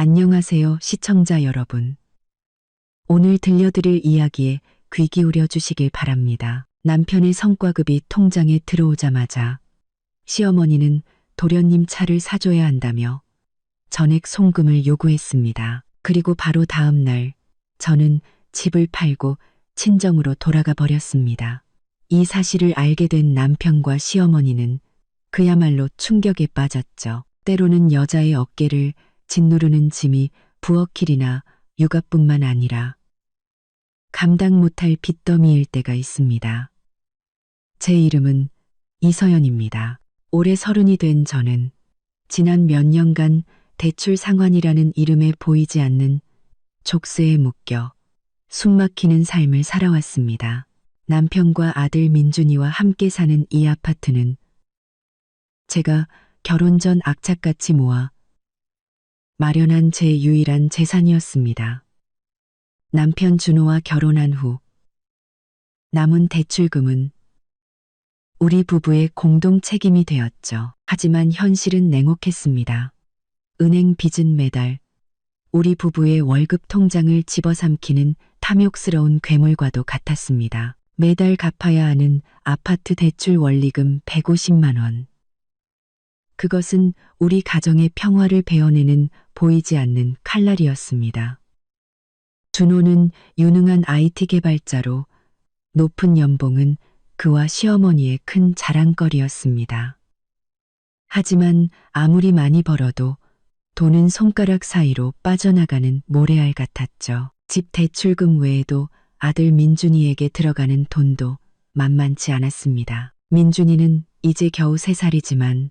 안녕하세요, 시청자 여러분. 오늘 들려드릴 이야기에 귀 기울여 주시길 바랍니다. 남편의 성과급이 통장에 들어오자마자 시어머니는 도련님 차를 사줘야 한다며 전액 송금을 요구했습니다. 그리고 바로 다음 날 저는 집을 팔고 친정으로 돌아가 버렸습니다. 이 사실을 알게 된 남편과 시어머니는 그야말로 충격에 빠졌죠. 때로는 여자의 어깨를 짓누르는 짐이 부엌일이나 육아뿐만 아니라 감당 못할 빚더미일 때가 있습니다. 제 이름은 이서연입니다. 올해 30이 된 저는 지난 몇 년간 대출 상환이라는 이름에 보이지 않는 족쇄에 묶여 숨막히는 삶을 살아왔습니다. 남편과 아들 민준이와 함께 사는 이 아파트는 제가 결혼 전 악착같이 모아 마련한 제 유일한 재산이었습니다. 남편 준호와 결혼한 후 남은 대출금은 우리 부부의 공동 책임이 되었죠. 하지만 현실은 냉혹했습니다. 은행 빚은 매달 우리 부부의 월급 통장을 집어삼키는 탐욕스러운 괴물과도 같았습니다. 매달 갚아야 하는 아파트 대출 원리금 150만 원. 그것은 우리 가정의 평화를 베어내는 보이지 않는 칼날이었습니다. 준호는 유능한 IT 개발자로 높은 연봉은 그와 시어머니의 큰 자랑거리였습니다. 하지만 아무리 많이 벌어도 돈은 손가락 사이로 빠져나가는 모래알 같았죠. 집 대출금 외에도 아들 민준이에게 들어가는 돈도 만만치 않았습니다. 민준이는 이제 겨우 3살이지만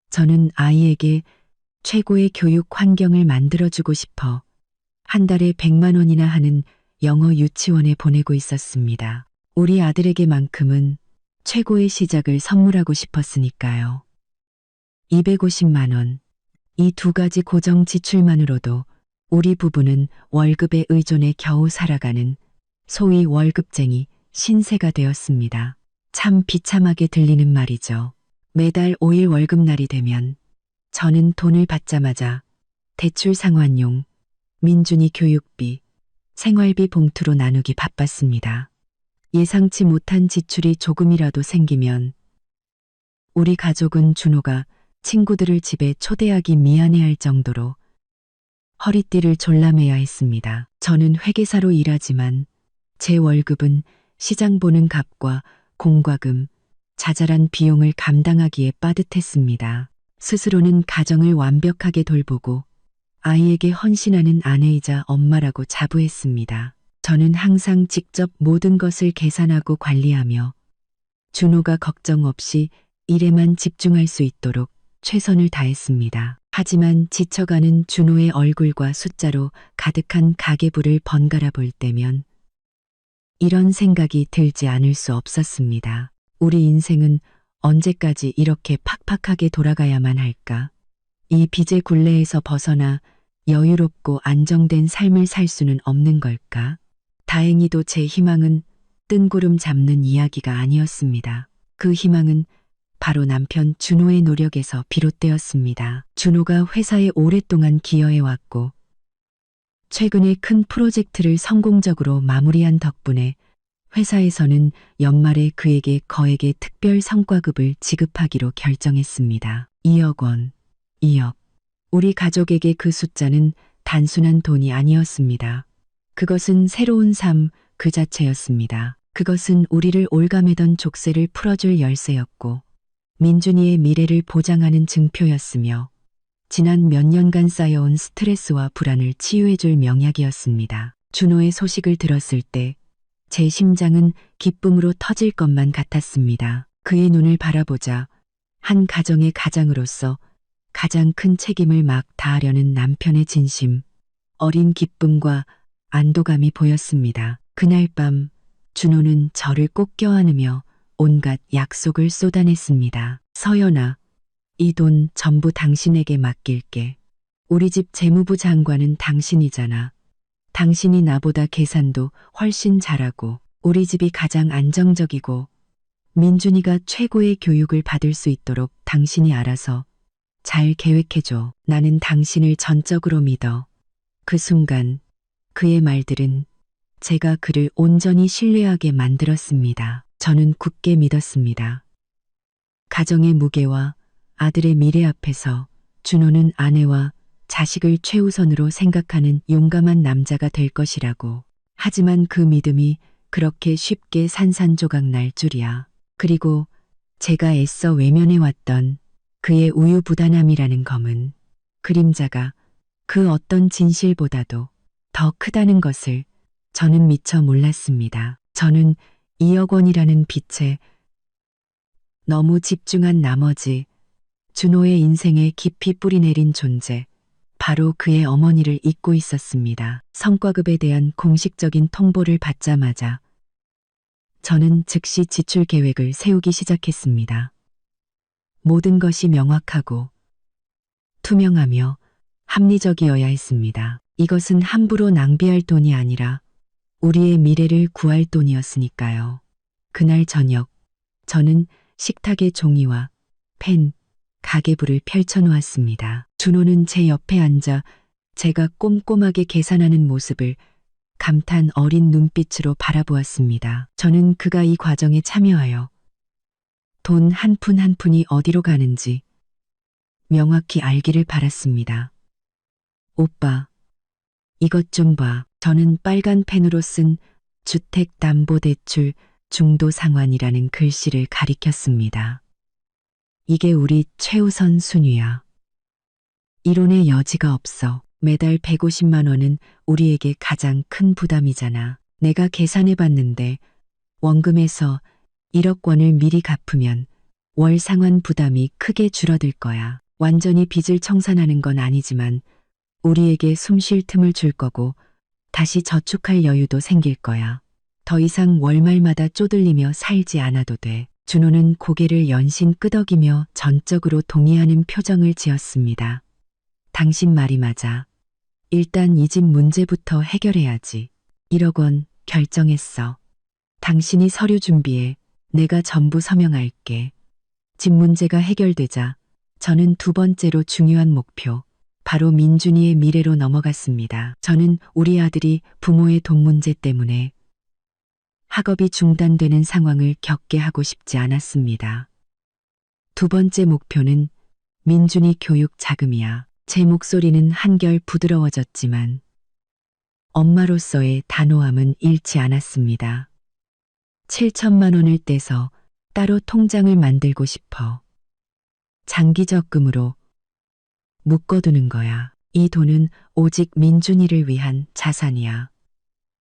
저는 아이에게 최고의 교육 환경을 만들어주고 싶어 한 달에 100만 원이나 하는 영어 유치원에 보내고 있었습니다. 우리 아들에게만큼은 최고의 시작을 선물하고 싶었으니까요. 250만 원. 이 2가지 고정 지출만으로도 우리 부부는 월급에 의존해 겨우 살아가는 소위 월급쟁이 신세가 되었습니다. 참 비참하게 들리는 말이죠. 매달 5일 월급날이 되면 저는 돈을 받자마자 대출 상환용, 민준이 교육비, 생활비 봉투로 나누기 바빴습니다. 예상치 못한 지출이 조금이라도 생기면 우리 가족은 준호가 친구들을 집에 초대하기 미안해할 정도로 허리띠를 졸라매야 했습니다. 저는 회계사로 일하지만 제 월급은 시장 보는 값과 공과금, 자잘한 비용을 감당하기에 빠듯했습니다. 스스로는 가정을 완벽하게 돌보고 아이에게 헌신하는 아내이자 엄마라고 자부했습니다. 저는 항상 직접 모든 것을 계산하고 관리하며 준호가 걱정 없이 일에만 집중할 수 있도록 최선을 다했습니다. 하지만 지쳐가는 준호의 얼굴과 숫자로 가득한 가계부를 번갈아 볼 때면 이런 생각이 들지 않을 수 없었습니다. 우리 인생은 언제까지 이렇게 팍팍하게 돌아가야만 할까? 이 빚의 굴레에서 벗어나 여유롭고 안정된 삶을 살 수는 없는 걸까? 다행히도 제 희망은 뜬구름 잡는 이야기가 아니었습니다. 그 희망은 바로 남편 준호의 노력에서 비롯되었습니다. 준호가 회사에 오랫동안 기여해왔고 최근에 큰 프로젝트를 성공적으로 마무리한 덕분에 회사에서는 연말에 그에게 거액의 특별 성과급을 지급하기로 결정했습니다. 2억 원, 2억. 우리 가족에게 그 숫자는 단순한 돈이 아니었습니다. 그것은 새로운 삶 그 자체였습니다. 그것은 우리를 올가매던 족쇄를 풀어줄 열쇠였고 민준이의 미래를 보장하는 증표였으며 지난 몇 년간 쌓여온 스트레스와 불안을 치유해줄 명약이었습니다. 준호의 소식을 들었을 때 제 심장은 기쁨으로 터질 것만 같았습니다. 그의 눈을 바라보자 한 가정의 가장으로서 가장 큰 책임을 막 다하려는 남편의 진심, 어린 기쁨과 안도감이 보였습니다. 그날 밤 준호는 저를 꼭 껴안으며 온갖 약속을 쏟아냈습니다. 서연아, 이 돈 전부 당신에게 맡길게. 우리 집 재무부 장관은 당신이잖아. 당신이 나보다 계산도 훨씬 잘하고 우리 집이 가장 안정적이고 민준이가 최고의 교육을 받을 수 있도록 당신이 알아서 잘 계획해줘. 나는 당신을 전적으로 믿어. 그 순간 그의 말들은 제가 그를 온전히 신뢰하게 만들었습니다. 저는 굳게 믿었습니다. 가정의 무게와 아들의 미래 앞에서 준호는 아내와 자식을 최우선으로 생각하는 용감한 남자가 될 것이라고. 하지만 그 믿음이 그렇게 쉽게 산산조각 날 줄이야. 그리고 제가 애써 외면해왔던 그의 우유부단함이라는 검은 그림자가 그 어떤 진실보다도 더 크다는 것을 저는 미처 몰랐습니다. 저는 2억 원이라는 빚에 너무 집중한 나머지 준호의 인생에 깊이 뿌리내린 존재, 바로 그의 어머니를 잊고 있었습니다. 성과급에 대한 공식적인 통보를 받자마자 저는 즉시 지출 계획을 세우기 시작했습니다. 모든 것이 명확하고 투명하며 합리적이어야 했습니다. 이것은 함부로 낭비할 돈이 아니라 우리의 미래를 구할 돈이었으니까요. 그날 저녁, 저는 식탁에 종이와 펜, 가계부를 펼쳐놓았습니다. 준호는 제 옆에 앉아 제가 꼼꼼하게 계산하는 모습을 감탄 어린 눈빛으로 바라보았습니다. 저는 그가 이 과정에 참여하여 돈 한 푼 한 푼이 어디로 가는지 명확히 알기를 바랐습니다. 오빠, 이것 좀 봐. 저는 빨간 펜으로 쓴 주택담보대출 중도상환이라는 글씨를 가리켰습니다. 이게 우리 최우선 순위야. 이론의 여지가 없어. 매달 150만 원은 우리에게 가장 큰 부담이잖아. 내가 계산해봤는데 원금에서 1억 원을 미리 갚으면 월 상환 부담이 크게 줄어들 거야. 완전히 빚을 청산하는 건 아니지만 우리에게 숨 쉴 틈을 줄 거고 다시 저축할 여유도 생길 거야. 더 이상 월말마다 쪼들리며 살지 않아도 돼. 준호는 고개를 연신 끄덕이며 전적으로 동의하는 표정을 지었습니다. 당신 말이 맞아. 일단 이 집 문제부터 해결해야지. 1억 원 결정했어. 당신이 서류 준비해. 내가 전부 서명할게. 집 문제가 해결되자 저는 두 번째로 중요한 목표, 바로 민준이의 미래로 넘어갔습니다. 저는 우리 아들이 부모의 돈 문제 때문에 학업이 중단되는 상황을 겪게 하고 싶지 않았습니다. 두 번째 목표는 민준이 교육 자금이야. 제 목소리는 한결 부드러워졌지만 엄마로서의 단호함은 잃지 않았습니다. 7천만 원을 떼서 따로 통장을 만들고 싶어. 장기 적금으로 묶어두는 거야. 이 돈은 오직 민준이를 위한 자산이야.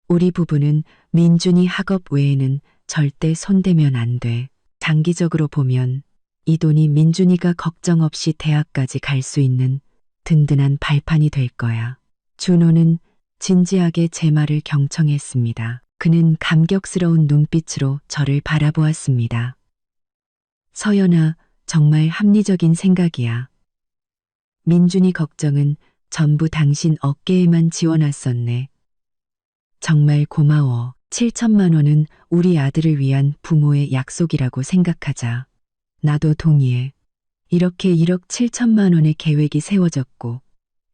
우리 부부는 민준이 학업 외에는 절대 손대면 안 돼. 장기적으로 보면 이 돈이 민준이가 걱정 없이 대학까지 갈 수 있는 든든한 발판이 될 거야. 준호는 진지하게 제 말을 경청했습니다. 그는 감격스러운 눈빛으로 저를 바라보았습니다. 서연아, 정말 합리적인 생각이야. 민준이 걱정은 전부 당신 어깨에만 지워놨었네. 정말 고마워. 7천만 원은 우리 아들을 위한 부모의 약속이라고 생각하자. 나도 동의해. 이렇게 1억 7천만 원의 계획이 세워졌고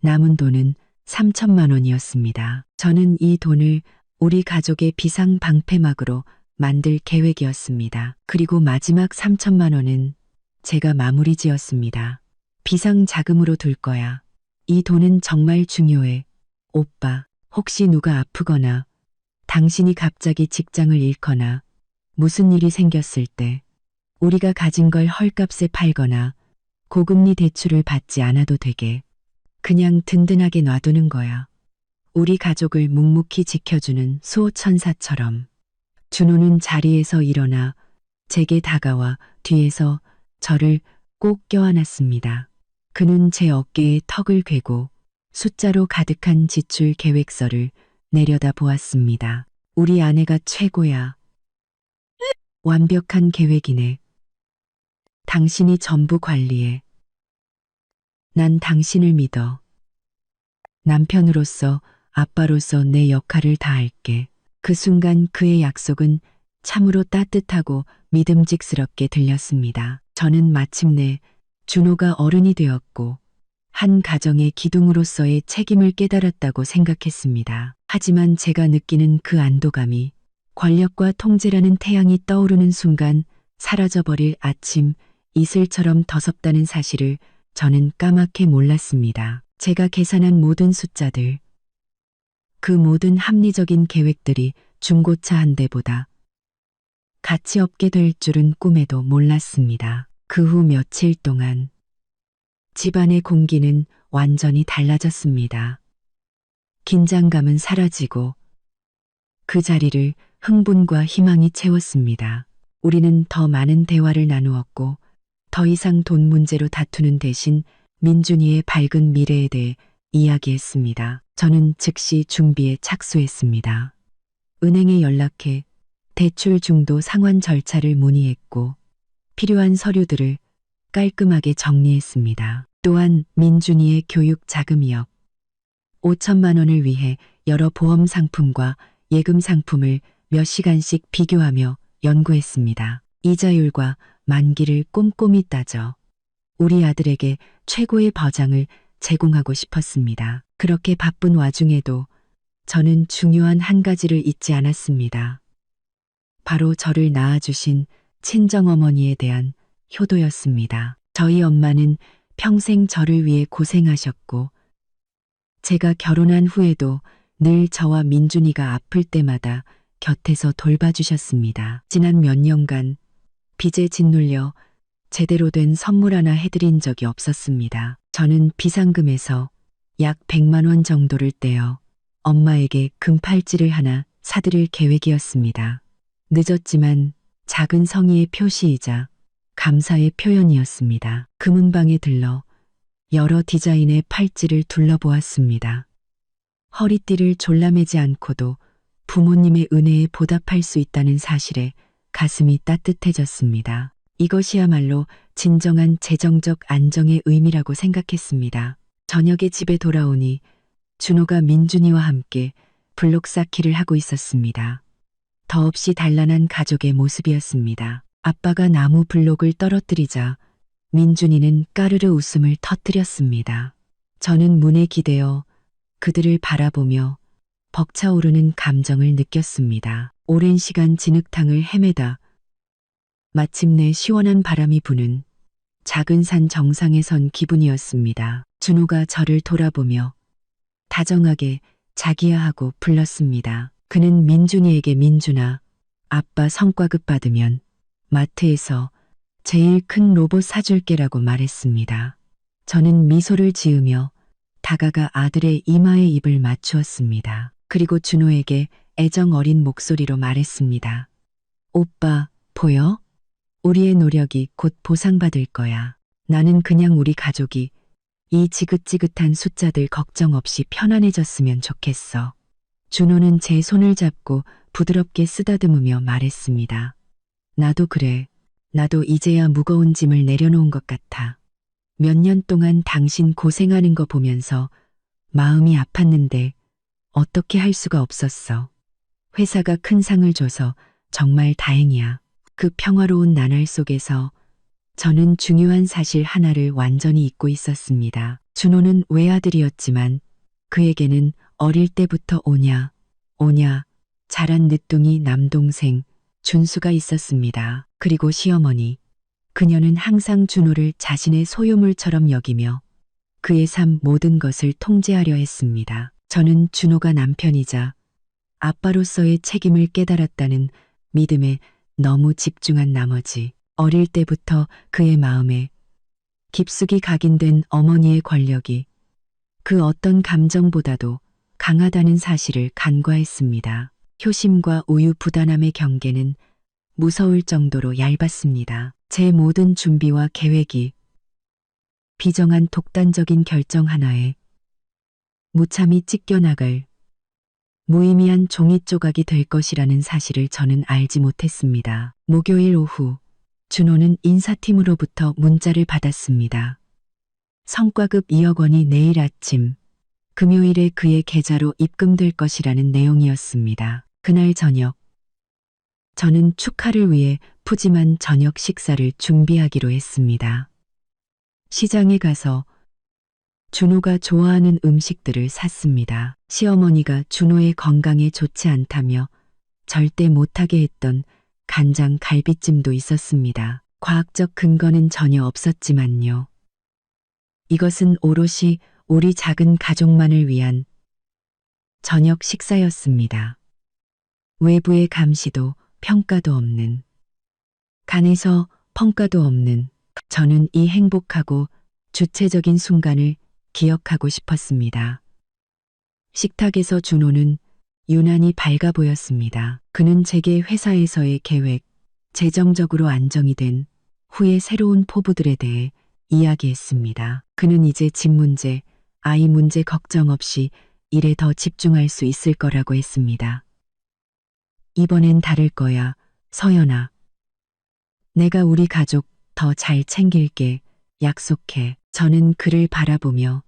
남은 돈은 3천만 원이었습니다. 저는 이 돈을 우리 가족의 비상 방패막으로 만들 계획이었습니다. 그리고 마지막 3천만 원은 제가 마무리 지었습니다. 비상 자금으로 둘 거야. 이 돈은 정말 중요해. 오빠, 혹시 누가 아프거나 당신이 갑자기 직장을 잃거나 무슨 일이 생겼을 때 우리가 가진 걸 헐값에 팔거나 고금리 대출을 받지 않아도 되게 그냥 든든하게 놔두는 거야. 우리 가족을 묵묵히 지켜주는 수호천사처럼. 준호는 자리에서 일어나 제게 다가와 뒤에서 저를 꼭 껴안았습니다. 그는 제 어깨에 턱을 괴고 숫자로 가득한 지출 계획서를 내려다 보았습니다. 우리 아내가 최고야. 완벽한 계획이네. 당신이 전부 관리해. 난 당신을 믿어. 남편으로서, 아빠로서 내 역할을 다할게. 그 순간 그의 약속은 참으로 따뜻하고 믿음직스럽게 들렸습니다. 저는 마침내 준호가 어른이 되었고 한 가정의 기둥으로서의 책임을 깨달았다고 생각했습니다. 하지만 제가 느끼는 그 안도감이 권력과 통제라는 태양이 떠오르는 순간 사라져버릴 아침 이슬처럼 더섭다는 사실을 저는 까맣게 몰랐습니다. 제가 계산한 모든 숫자들, 그 모든 합리적인 계획들이 중고차 한 대보다 가치 없게 될 줄은 꿈에도 몰랐습니다. 그 후 며칠 동안 집안의 공기는 완전히 달라졌습니다. 긴장감은 사라지고 그 자리를 흥분과 희망이 채웠습니다. 우리는 더 많은 대화를 나누었고 더 이상 돈 문제로 다투는 대신 민준이의 밝은 미래에 대해 이야기했습니다. 저는 즉시 준비에 착수했습니다. 은행에 연락해 대출 중도 상환 절차를 문의했고 필요한 서류들을 깔끔하게 정리했습니다. 또한 민준이의 교육 자금이역 5천만 원을 위해 여러 보험 상품과 예금 상품을 몇 시간씩 비교하며 연구했습니다. 이자율과 만기를 꼼꼼히 따져 우리 아들에게 최고의 보장을 제공하고 싶었습니다. 그렇게 바쁜 와중에도 저는 중요한 한 가지를 잊지 않았습니다. 바로 저를 낳아주신 친정어머니에 대한 효도였습니다. 저희 엄마는 평생 저를 위해 고생하셨고 제가 결혼한 후에도 늘 저와 민준이가 아플 때마다 곁에서 돌봐주셨습니다. 지난 몇 년간 빚에 짓눌려 제대로 된 선물 하나 해드린 적이 없었습니다. 저는 비상금에서 약 100만 원 정도를 떼어 엄마에게 금팔찌를 하나 사드릴 계획이었습니다. 늦었지만 작은 성의의 표시이자 감사의 표현이었습니다. 금은방에 들러 여러 디자인의 팔찌를 둘러보았습니다. 허리띠를 졸라매지 않고도 부모님의 은혜에 보답할 수 있다는 사실에 가슴이 따뜻해졌습니다. 이것이야말로 진정한 재정적 안정의 의미라고 생각했습니다. 저녁에 집에 돌아오니 준호가 민준이와 함께 블록 쌓기를 하고 있었습니다. 더없이 단란한 가족의 모습이었습니다. 아빠가 나무 블록을 떨어뜨리자 민준이는 까르르 웃음을 터뜨렸습니다. 저는 문에 기대어 그들을 바라보며 벅차오르는 감정을 느꼈습니다. 오랜 시간 진흙탕을 헤매다 마침내 시원한 바람이 부는 작은 산 정상에 선 기분이었습니다. 준호가 저를 돌아보며 다정하게 자기야 하고 불렀습니다. 그는 민준이에게 민준아, 아빠 성과급 받으면 마트에서 제일 큰 로봇 사줄게라고 말했습니다. 저는 미소를 지으며 다가가 아들의 이마에 입을 맞추었습니다. 그리고 준호에게 애정 어린 목소리로 말했습니다. 오빠, 보여? 우리의 노력이 곧 보상받을 거야. 나는 그냥 우리 가족이 이 지긋지긋한 숫자들 걱정 없이 편안해졌으면 좋겠어. 준호는 제 손을 잡고 부드럽게 쓰다듬으며 말했습니다. 나도 그래. 나도 이제야 무거운 짐을 내려놓은 것 같아. 몇 년 동안 당신 고생하는 거 보면서 마음이 아팠는데 어떻게 할 수가 없었어. 회사가 큰 상을 줘서 정말 다행이야. 그 평화로운 나날 속에서 저는 중요한 사실 하나를 완전히 잊고 있었습니다. 준호는 외아들이었지만 그에게는 어릴 때부터 오냐 자란 늦둥이 남동생 준수가 있었습니다. 그리고 시어머니. 그녀는 항상 준호를 자신의 소유물처럼 여기며 그의 삶 모든 것을 통제하려 했습니다. 저는 준호가 남편이자 아빠로서의 책임을 깨달았다는 믿음에 너무 집중한 나머지 어릴 때부터 그의 마음에 깊숙이 각인된 어머니의 권력이 그 어떤 감정보다도 강하다는 사실을 간과했습니다. 효심과 우유부단함의 경계는 무서울 정도로 얇았습니다. 제 모든 준비와 계획이 비정한 독단적인 결정 하나에 무참히 찢겨나갈 무의미한 종이 조각이 될 것이라는 사실을 저는 알지 못했습니다. 목요일 오후 준호는 인사팀으로부터 문자를 받았습니다. 성과급 2억 원이 내일 아침 금요일에 그의 계좌로 입금될 것이라는 내용이었습니다. 그날 저녁 저는 축하를 위해 푸짐한 저녁 식사를 준비하기로 했습니다. 시장에 가서 준호가 좋아하는 음식들을 샀습니다. 시어머니가 준호의 건강에 좋지 않다며 절대 못하게 했던 간장 갈비찜도 있었습니다. 과학적 근거는 전혀 없었지만요. 이것은 오롯이 우리 작은 가족만을 위한 저녁 식사였습니다. 외부의 감시도 평가도 없는, 간에서 평가도 없는 저는 이 행복하고 주체적인 순간을 기억하고 싶었습니다. 식탁에서 준호는 유난히 밝아 보였습니다. 그는 제게 회사에서의 계획, 재정적으로 안정이 된 후의 새로운 포부들에 대해 이야기했습니다. 그는 이제 집 문제, 아이 문제 걱정 없이 일에 더 집중할 수 있을 거라고 했습니다. 이번엔 다를 거야, 서연아. 내가 우리 가족 더 잘 챙길게, 약속해. 저는 그를 바라보며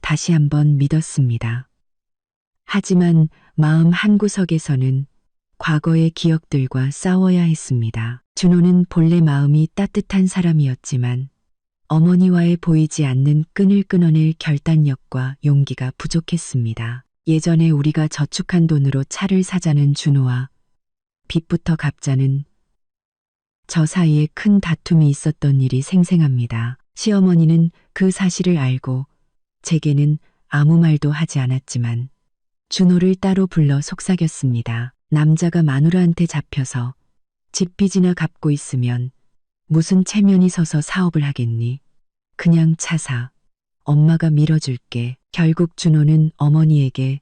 다시 한번 믿었습니다. 하지만 마음 한구석에서는 과거의 기억들과 싸워야 했습니다. 준호는 본래 마음이 따뜻한 사람이었지만 어머니와의 보이지 않는 끈을 끊어낼 결단력과 용기가 부족했습니다. 예전에 우리가 저축한 돈으로 차를 사자는 준호와 빚부터 갚자는 저 사이에 큰 다툼이 있었던 일이 생생합니다. 시어머니는 그 사실을 알고 제게는 아무 말도 하지 않았지만 준호를 따로 불러 속삭였습니다. 남자가 마누라한테 잡혀서 집 빚이나 갚고 있으면 무슨 체면이 서서 사업을 하겠니? 그냥 차 사. 엄마가 밀어줄게. 결국 준호는 어머니에게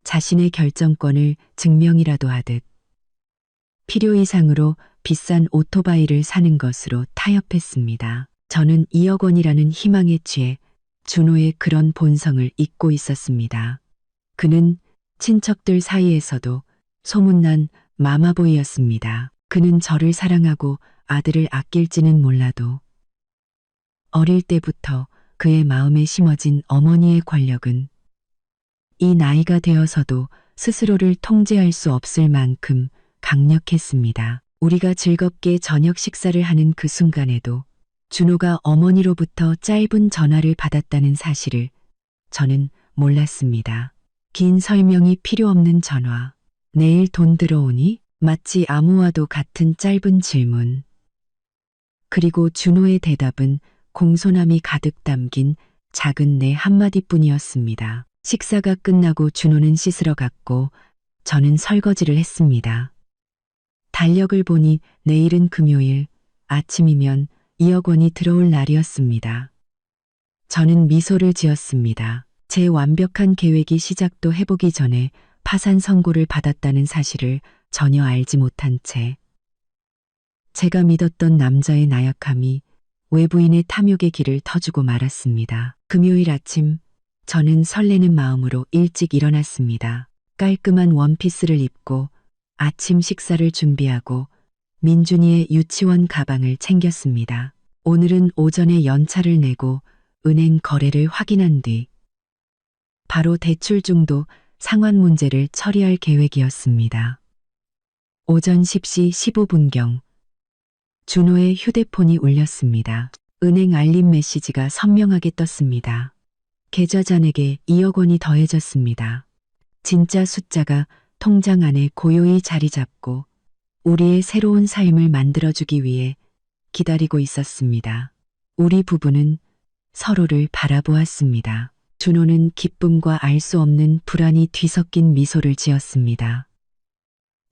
자신의 결정권을 증명이라도 하듯 필요 이상으로 비싼 오토바이를 사는 것으로 타협했습니다. 저는 2억 원이라는 희망에 취해 준호의 그런 본성을 잊고 있었습니다. 그는 친척들 사이에서도 소문난 마마보이였습니다. 그는 저를 사랑하고 아들을 아낄지는 몰라도 어릴 때부터 그의 마음에 심어진 어머니의 권력은 이 나이가 되어서도 스스로를 통제할 수 없을 만큼 강력했습니다. 우리가 즐겁게 저녁 식사를 하는 그 순간에도 준호가 어머니로부터 짧은 전화를 받았다는 사실을 저는 몰랐습니다. 긴 설명이 필요 없는 전화. 내일 돈 들어오니? 마치 아무와도 같은 짧은 질문. 그리고 준호의 대답은 공손함이 가득 담긴 작은 네 한마디뿐이었습니다. 식사가 끝나고 준호는 씻으러 갔고 저는 설거지를 했습니다. 달력을 보니 내일은 금요일, 아침이면 2억 원이 들어올 날이었습니다. 저는 미소를 지었습니다. 제 완벽한 계획이 시작도 해보기 전에 파산 선고를 받았다는 사실을 전혀 알지 못한 채 제가 믿었던 남자의 나약함이 외부인의 탐욕의 길을 터주고 말았습니다. 금요일 아침 저는 설레는 마음으로 일찍 일어났습니다. 깔끔한 원피스를 입고 아침 식사를 준비하고 민준이의 유치원 가방을 챙겼습니다. 오늘은 오전에 연차를 내고 은행 거래를 확인한 뒤 바로 대출 중도 상환 문제를 처리할 계획이었습니다. 오전 10시 15분경 준호의 휴대폰이 울렸습니다. 은행 알림 메시지가 선명하게 떴습니다. 계좌 잔액에 2억 원이 더해졌습니다. 진짜 숫자가 통장 안에 고요히 자리 잡고 우리의 새로운 삶을 만들어주기 위해 기다리고 있었습니다. 우리 부부는 서로를 바라보았습니다. 준호는 기쁨과 알 수 없는 불안이 뒤섞인 미소를 지었습니다.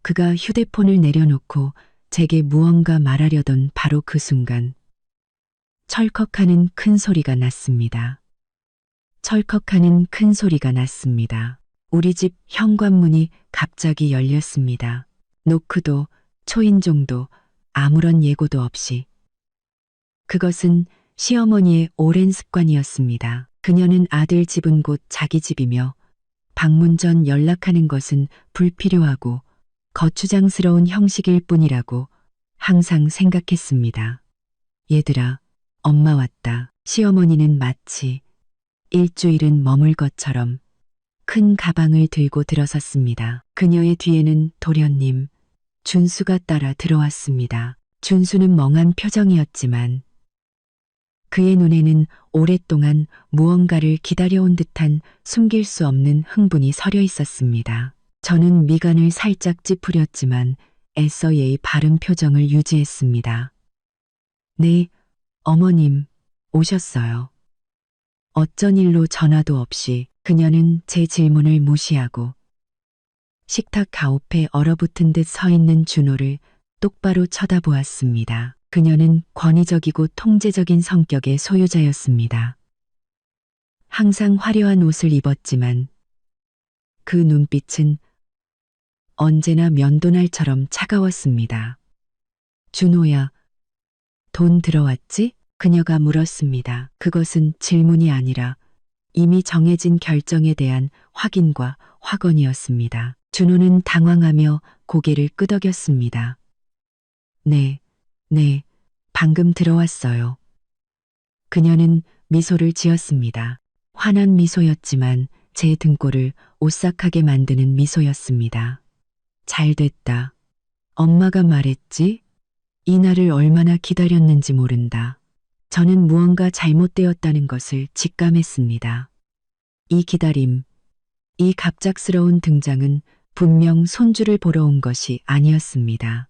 그가 휴대폰을 내려놓고 제게 무언가 말하려던 바로 그 순간 철컥하는 큰 소리가 났습니다. 철컥하는 큰 소리가 났습니다. 우리 집 현관문이 갑자기 열렸습니다. 노크도 초인종도 아무런 예고도 없이. 그것은 시어머니의 오랜 습관이었습니다. 그녀는 아들 집은 곧 자기 집이며 방문 전 연락하는 것은 불필요하고 거추장스러운 형식일 뿐이라고 항상 생각했습니다. 얘들아, 엄마 왔다. 시어머니는 마치 일주일은 머물 것처럼 큰 가방을 들고 들어섰습니다. 그녀의 뒤에는 도련님, 준수가 따라 들어왔습니다. 준수는 멍한 표정이었지만 그의 눈에는 오랫동안 무언가를 기다려온 듯한 숨길 수 없는 흥분이 서려 있었습니다. 저는 미간을 살짝 찌푸렸지만 애써 예의 바른 표정을 유지했습니다. 네, 어머님, 오셨어요. 어쩐 일로 전화도 없이 그녀는 제 질문을 무시하고 식탁 가오페 얼어붙은 듯 서 있는 준호를 똑바로 쳐다보았습니다. 그녀는 권위적이고 통제적인 성격의 소유자였습니다. 항상 화려한 옷을 입었지만 그 눈빛은 언제나 면도날처럼 차가웠습니다. 준호야, 돈 들어왔지? 그녀가 물었습니다. 그것은 질문이 아니라 이미 정해진 결정에 대한 확인과 확언이었습니다. 준호는 당황하며 고개를 끄덕였습니다. 네, 방금 들어왔어요. 그녀는 미소를 지었습니다. 환한 미소였지만 제 등골을 오싹하게 만드는 미소였습니다. 잘 됐다. 엄마가 말했지? 이 날을 얼마나 기다렸는지 모른다. 저는 무언가 잘못되었다는 것을 직감했습니다. 이 기다림, 이 갑작스러운 등장은 분명 손주를 보러 온 것이 아니었습니다.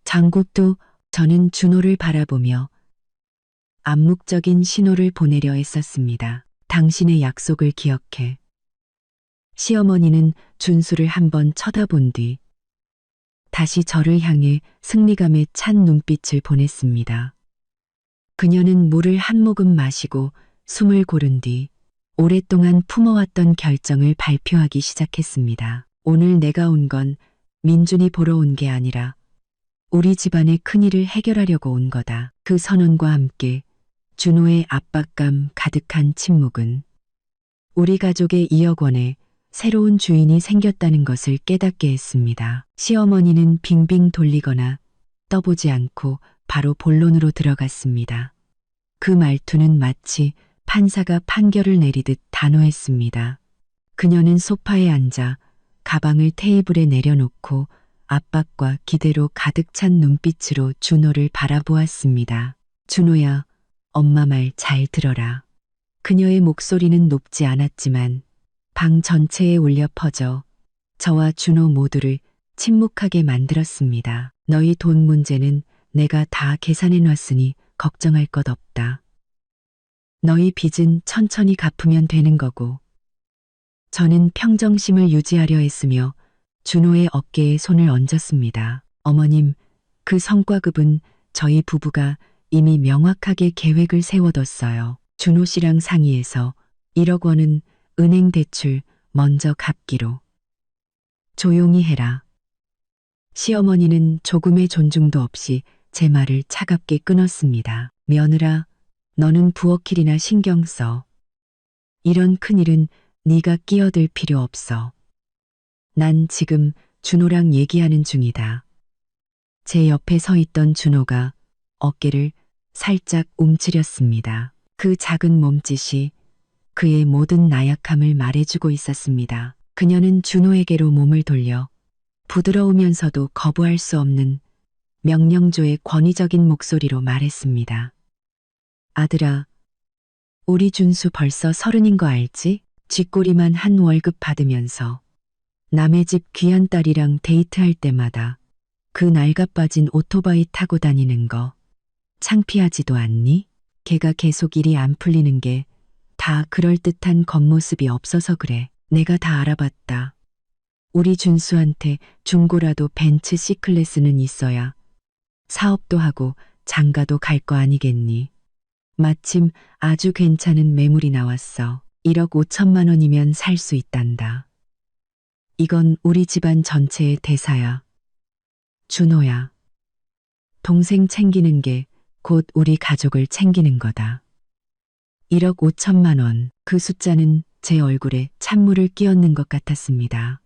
장국도 저는 준호를 바라보며 암묵적인 신호를 보내려 했었습니다. 당신의 약속을 기억해. 시어머니는 준수를 한번 쳐다본 뒤 다시 저를 향해 승리감에 찬 눈빛을 보냈습니다. 그녀는 물을 한 모금 마시고 숨을 고른 뒤 오랫동안 품어왔던 결정을 발표하기 시작했습니다. 오늘 내가 온 건 민준이 보러 온 게 아니라 우리 집안의 큰일을 해결하려고 온 거다. 그 선언과 함께 준호의 압박감 가득한 침묵은 우리 가족의 2억 원의 새로운 주인이 생겼다는 것을 깨닫게 했습니다. 시어머니는 빙빙 돌리거나 떠보지 않고 바로 본론으로 들어갔습니다. 그 말투는 마치 판사가 판결을 내리듯 단호했습니다. 그녀는 소파에 앉아 가방을 테이블에 내려놓고 압박과 기대로 가득 찬 눈빛으로 준호를 바라보았습니다. 준호야, 엄마 말 잘 들어라. 그녀의 목소리는 높지 않았지만 방 전체에 울려 퍼져 저와 준호 모두를 침묵하게 만들었습니다. 너희 돈 문제는 내가 다 계산해 놨으니 걱정할 것 없다. 너희 빚은 천천히 갚으면 되는 거고. 저는 평정심을 유지하려 했으며 준호의 어깨에 손을 얹었습니다. 어머님, 그 성과급은 저희 부부가 이미 명확하게 계획을 세워뒀어요. 준호 씨랑 상의해서 1억 원은 은행 대출 먼저 갚기로. 조용히 해라. 시어머니는 조금의 존중도 없이 제 말을 차갑게 끊었습니다. 며느라, 너는 부엌일이나 신경 써. 이런 큰일은 네가 끼어들 필요 없어. 난 지금 준호랑 얘기하는 중이다. 제 옆에 서 있던 준호가 어깨를 살짝 움츠렸습니다. 그 작은 몸짓이 그의 모든 나약함을 말해주고 있었습니다. 그녀는 준호에게로 몸을 돌려 부드러우면서도 거부할 수 없는 명령조의 권위적인 목소리로 말했습니다. 아들아, 우리 준수 벌써 30인 거 알지? 쥐꼬리만 한 월급 받으면서 남의 집 귀한 딸이랑 데이트할 때마다 그 낡아빠진 오토바이 타고 다니는 거 창피하지도 않니? 걔가 계속 일이 안 풀리는 게 다 그럴듯한 겉모습이 없어서 그래. 내가 다 알아봤다. 우리 준수한테 중고라도 벤츠 C클래스는 있어야 사업도 하고 장가도 갈 거 아니겠니? 마침 아주 괜찮은 매물이 나왔어. 1억 5천만 원이면 살 수 있단다. 이건 우리 집안 전체의 대사야. 준호야. 동생 챙기는 게 곧 우리 가족을 챙기는 거다. 1억 5천만 원. 그 숫자는 제 얼굴에 찬물을 끼얹는 것 같았습니다.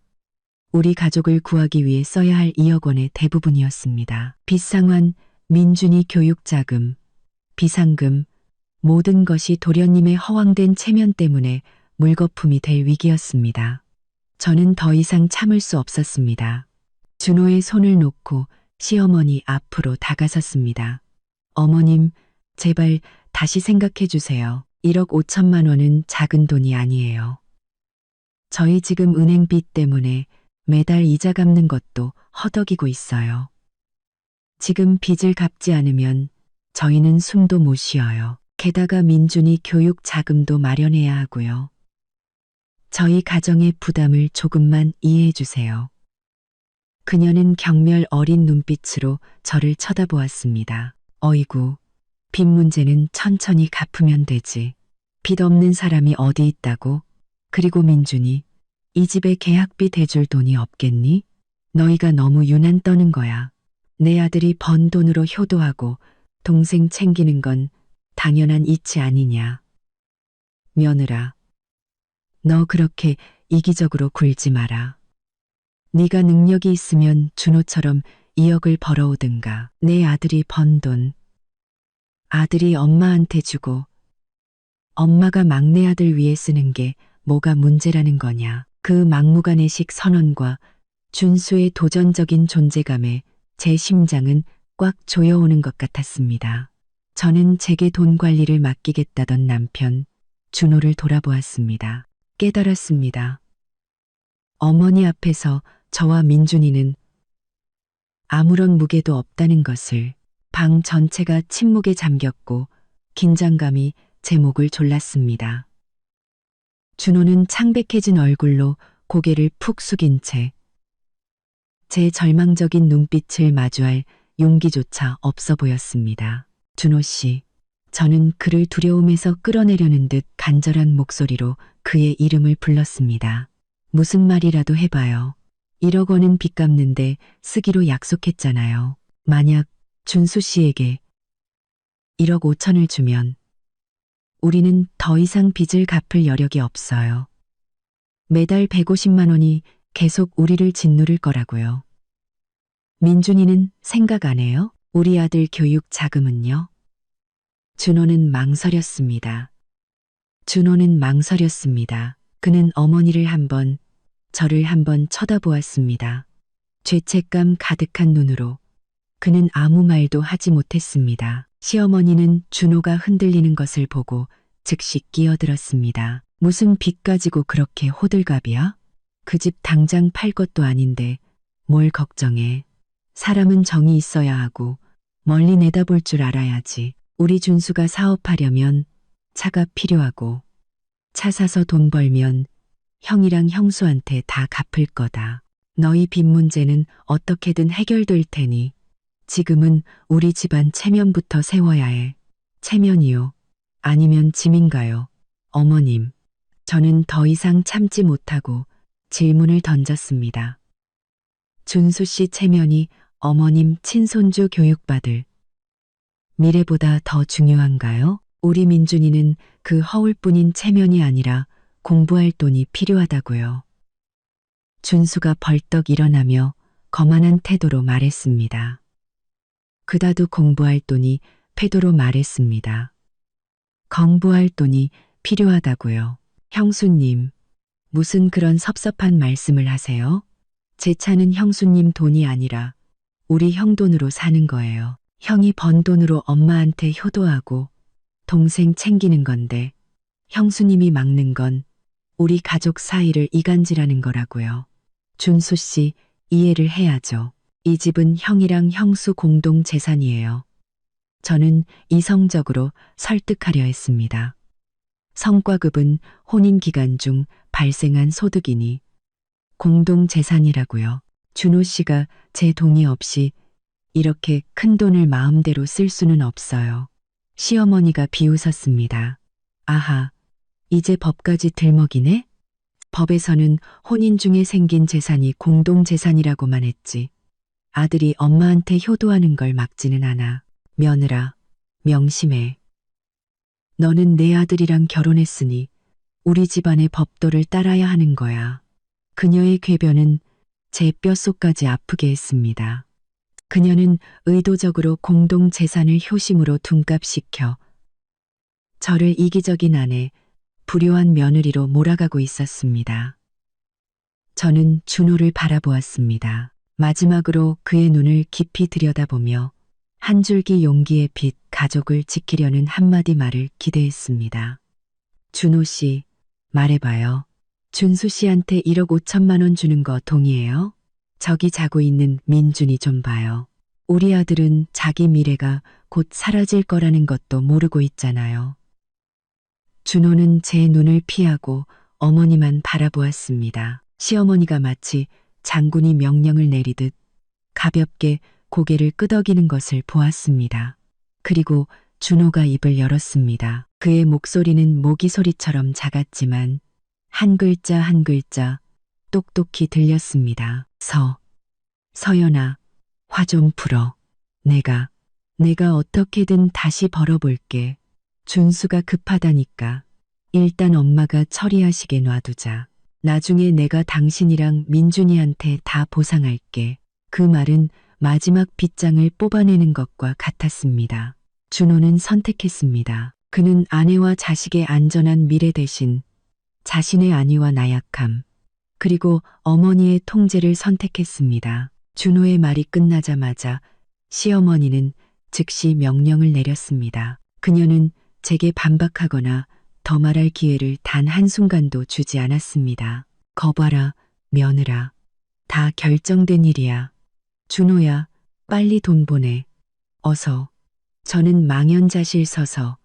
우리 가족을 구하기 위해 써야 할 2억 원의 대부분이었습니다. 빚상환, 민준이 교육자금, 비상금, 모든 것이 도련님의 허황된 체면 때문에 물거품이 될 위기였습니다. 저는 더 이상 참을 수 없었습니다. 준호의 손을 놓고 시어머니 앞으로 다가섰습니다. 어머님, 제발 다시 생각해 주세요. 1억 5천만 원은 작은 돈이 아니에요. 저희 지금 은행빚 때문에 매달 이자 갚는 것도 허덕이고 있어요. 지금 빚을 갚지 않으면 저희는 숨도 못 쉬어요. 게다가 민준이 교육 자금도 마련해야 하고요. 저희 가정의 부담을 조금만 이해해 주세요. 그녀는 경멸 어린 눈빛으로 저를 쳐다보았습니다. 어이구, 빚 문제는 천천히 갚으면 되지. 빚 없는 사람이 어디 있다고? 그리고 민준이, 이 집에 계약비 대줄 돈이 없겠니? 너희가 너무 유난 떠는 거야. 내 아들이 번 돈으로 효도하고 동생 챙기는 건 당연한 이치 아니냐. 며느라, 너 그렇게 이기적으로 굴지 마라. 네가 능력이 있으면 준호처럼 2억을 벌어오든가. 내 아들이 번 돈, 아들이 엄마한테 주고 엄마가 막내 아들 위해 쓰는 게 뭐가 문제라는 거냐. 그 막무가내식 선언과 준수의 도전적인 존재감에 제 심장은 꽉 조여오는 것 같았습니다. 저는 제게 돈 관리를 맡기겠다던 남편 준호를 돌아보았습니다. 깨달았습니다. 어머니 앞에서 저와 민준이는 아무런 무게도 없다는 것을. 방 전체가 침묵에 잠겼고 긴장감이 제 목을 졸랐습니다. 준호는 창백해진 얼굴로 고개를 푹 숙인 채 제 절망적인 눈빛을 마주할 용기조차 없어 보였습니다. 준호 씨, 저는 그를 두려움에서 끌어내려는 듯 간절한 목소리로 그의 이름을 불렀습니다. 무슨 말이라도 해봐요. 1억 원은 빚 갚는데 쓰기로 약속했잖아요. 만약 준수 씨에게 1억 5천을 주면 우리는 더 이상 빚을 갚을 여력이 없어요. 매달 150만 원이 계속 우리를 짓누를 거라고요. 민준이는 생각 안 해요? 우리 아들 교육 자금은요? 준호는 망설였습니다. 그는 어머니를 한번, 저를 한번 쳐다보았습니다. 죄책감 가득한 눈으로. 그는 아무 말도 하지 못했습니다. 시어머니는 준호가 흔들리는 것을 보고 즉시 끼어들었습니다. 무슨 빚 가지고 그렇게 호들갑이야? 그 집 당장 팔 것도 아닌데 뭘 걱정해. 사람은 정이 있어야 하고 멀리 내다볼 줄 알아야지. 우리 준수가 사업하려면 차가 필요하고 차 사서 돈 벌면 형이랑 형수한테 다 갚을 거다. 너희 빚 문제는 어떻게든 해결될 테니 지금은 우리 집안 체면부터 세워야 해. 체면이요? 아니면 짐인가요? 어머님, 저는 더 이상 참지 못하고 질문을 던졌습니다. 준수 씨 체면이 어머님 친손주 교육받을 미래보다 더 중요한가요? 우리 민준이는 그 허울뿐인 체면이 아니라 공부할 돈이 필요하다고요. 준수가 벌떡 일어나며 거만한 태도로 말했습니다. 그다도 공부할 돈이 패도로 말했습니다. 공부할 돈이 필요하다고요. 형수님, 무슨 그런 섭섭한 말씀을 하세요? 제 차는 형수님 돈이 아니라 우리 형 돈으로 사는 거예요. 형이 번 돈으로 엄마한테 효도하고 동생 챙기는 건데 형수님이 막는 건 우리 가족 사이를 이간질하는 거라고요. 준수 씨, 이해를 해야죠. 이 집은 형이랑 형수 공동 재산이에요. 저는 이성적으로 설득하려 했습니다. 성과급은 혼인 기간 중 발생한 소득이니 공동 재산이라고요. 준호 씨가 제 동의 없이 이렇게 큰 돈을 마음대로 쓸 수는 없어요. 시어머니가 비웃었습니다. 아하, 이제 법까지 들먹이네? 법에서는 혼인 중에 생긴 재산이 공동 재산이라고만 했지. 아들이 엄마한테 효도하는 걸 막지는 않아. 며느라, 명심해. 너는 내 아들이랑 결혼했으니 우리 집안의 법도를 따라야 하는 거야. 그녀의 궤변은 제 뼛속까지 아프게 했습니다. 그녀는 의도적으로 공동 재산을 효심으로 둔갑시켜 저를 이기적인 아내, 불효한 며느리로 몰아가고 있었습니다. 저는 준호를 바라보았습니다. 마지막으로 그의 눈을 깊이 들여다보며 한 줄기 용기의 빛, 가족을 지키려는 한마디 말을 기대했습니다. 준호 씨, 말해봐요. 준수 씨한테 1억 5천만 원 주는 거 동의해요? 저기 자고 있는 민준이 좀 봐요. 우리 아들은 자기 미래가 곧 사라질 거라는 것도 모르고 있잖아요. 준호는 제 눈을 피하고 어머니만 바라보았습니다. 시어머니가 마치 장군이 명령을 내리듯 가볍게 고개를 끄덕이는 것을 보았습니다. 그리고 준호가 입을 열었습니다. 그의 목소리는 모기 소리처럼 작았지만 한 글자 한 글자 똑똑히 들렸습니다. 서연아, 화 좀 풀어. 내가 어떻게든 다시 벌어볼게. 준수가 급하다니까. 일단 엄마가 처리하시게 놔두자. 나중에 내가 당신이랑 민준이한테 다 보상할게. 그 말은 마지막 빗장을 뽑아내는 것과 같았습니다. 준호는 선택했습니다. 그는 아내와 자식의 안전한 미래 대신 자신의 안위와 나약함, 그리고 어머니의 통제를 선택했습니다. 준호의 말이 끝나자마자 시어머니는 즉시 명령을 내렸습니다. 그녀는 제게 반박하거나 더 말할 기회를 단 한순간도 주지 않았습니다. 거봐라, 며느라. 다 결정된 일이야. 준호야, 빨리 돈 보내. 어서. 저는 망연자실 서서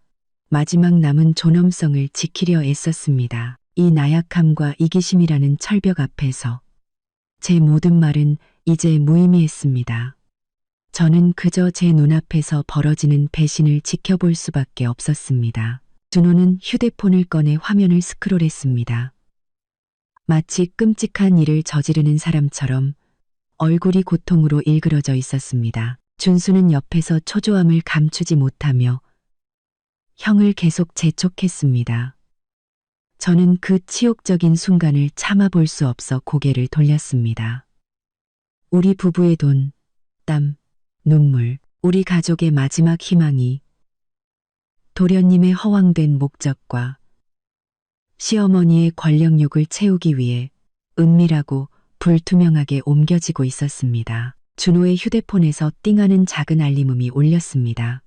마지막 남은 존엄성을 지키려 애썼습니다. 이 나약함과 이기심이라는 철벽 앞에서 제 모든 말은 이제 무의미했습니다. 저는 그저 제 눈앞에서 벌어지는 배신을 지켜볼 수밖에 없었습니다. 준호는 휴대폰을 꺼내 화면을 스크롤했습니다. 마치 끔찍한 일을 저지르는 사람처럼 얼굴이 고통으로 일그러져 있었습니다. 준수는 옆에서 초조함을 감추지 못하며 형을 계속 재촉했습니다. 저는 그 치욕적인 순간을 참아볼 수 없어 고개를 돌렸습니다. 우리 부부의 돈, 땀, 눈물, 우리 가족의 마지막 희망이 도련님의 허황된 목적과 시어머니의 권력욕을 채우기 위해 은밀하고 불투명하게 옮겨지고 있었습니다. 준호의 휴대폰에서 띵하는 작은 알림음이 울렸습니다.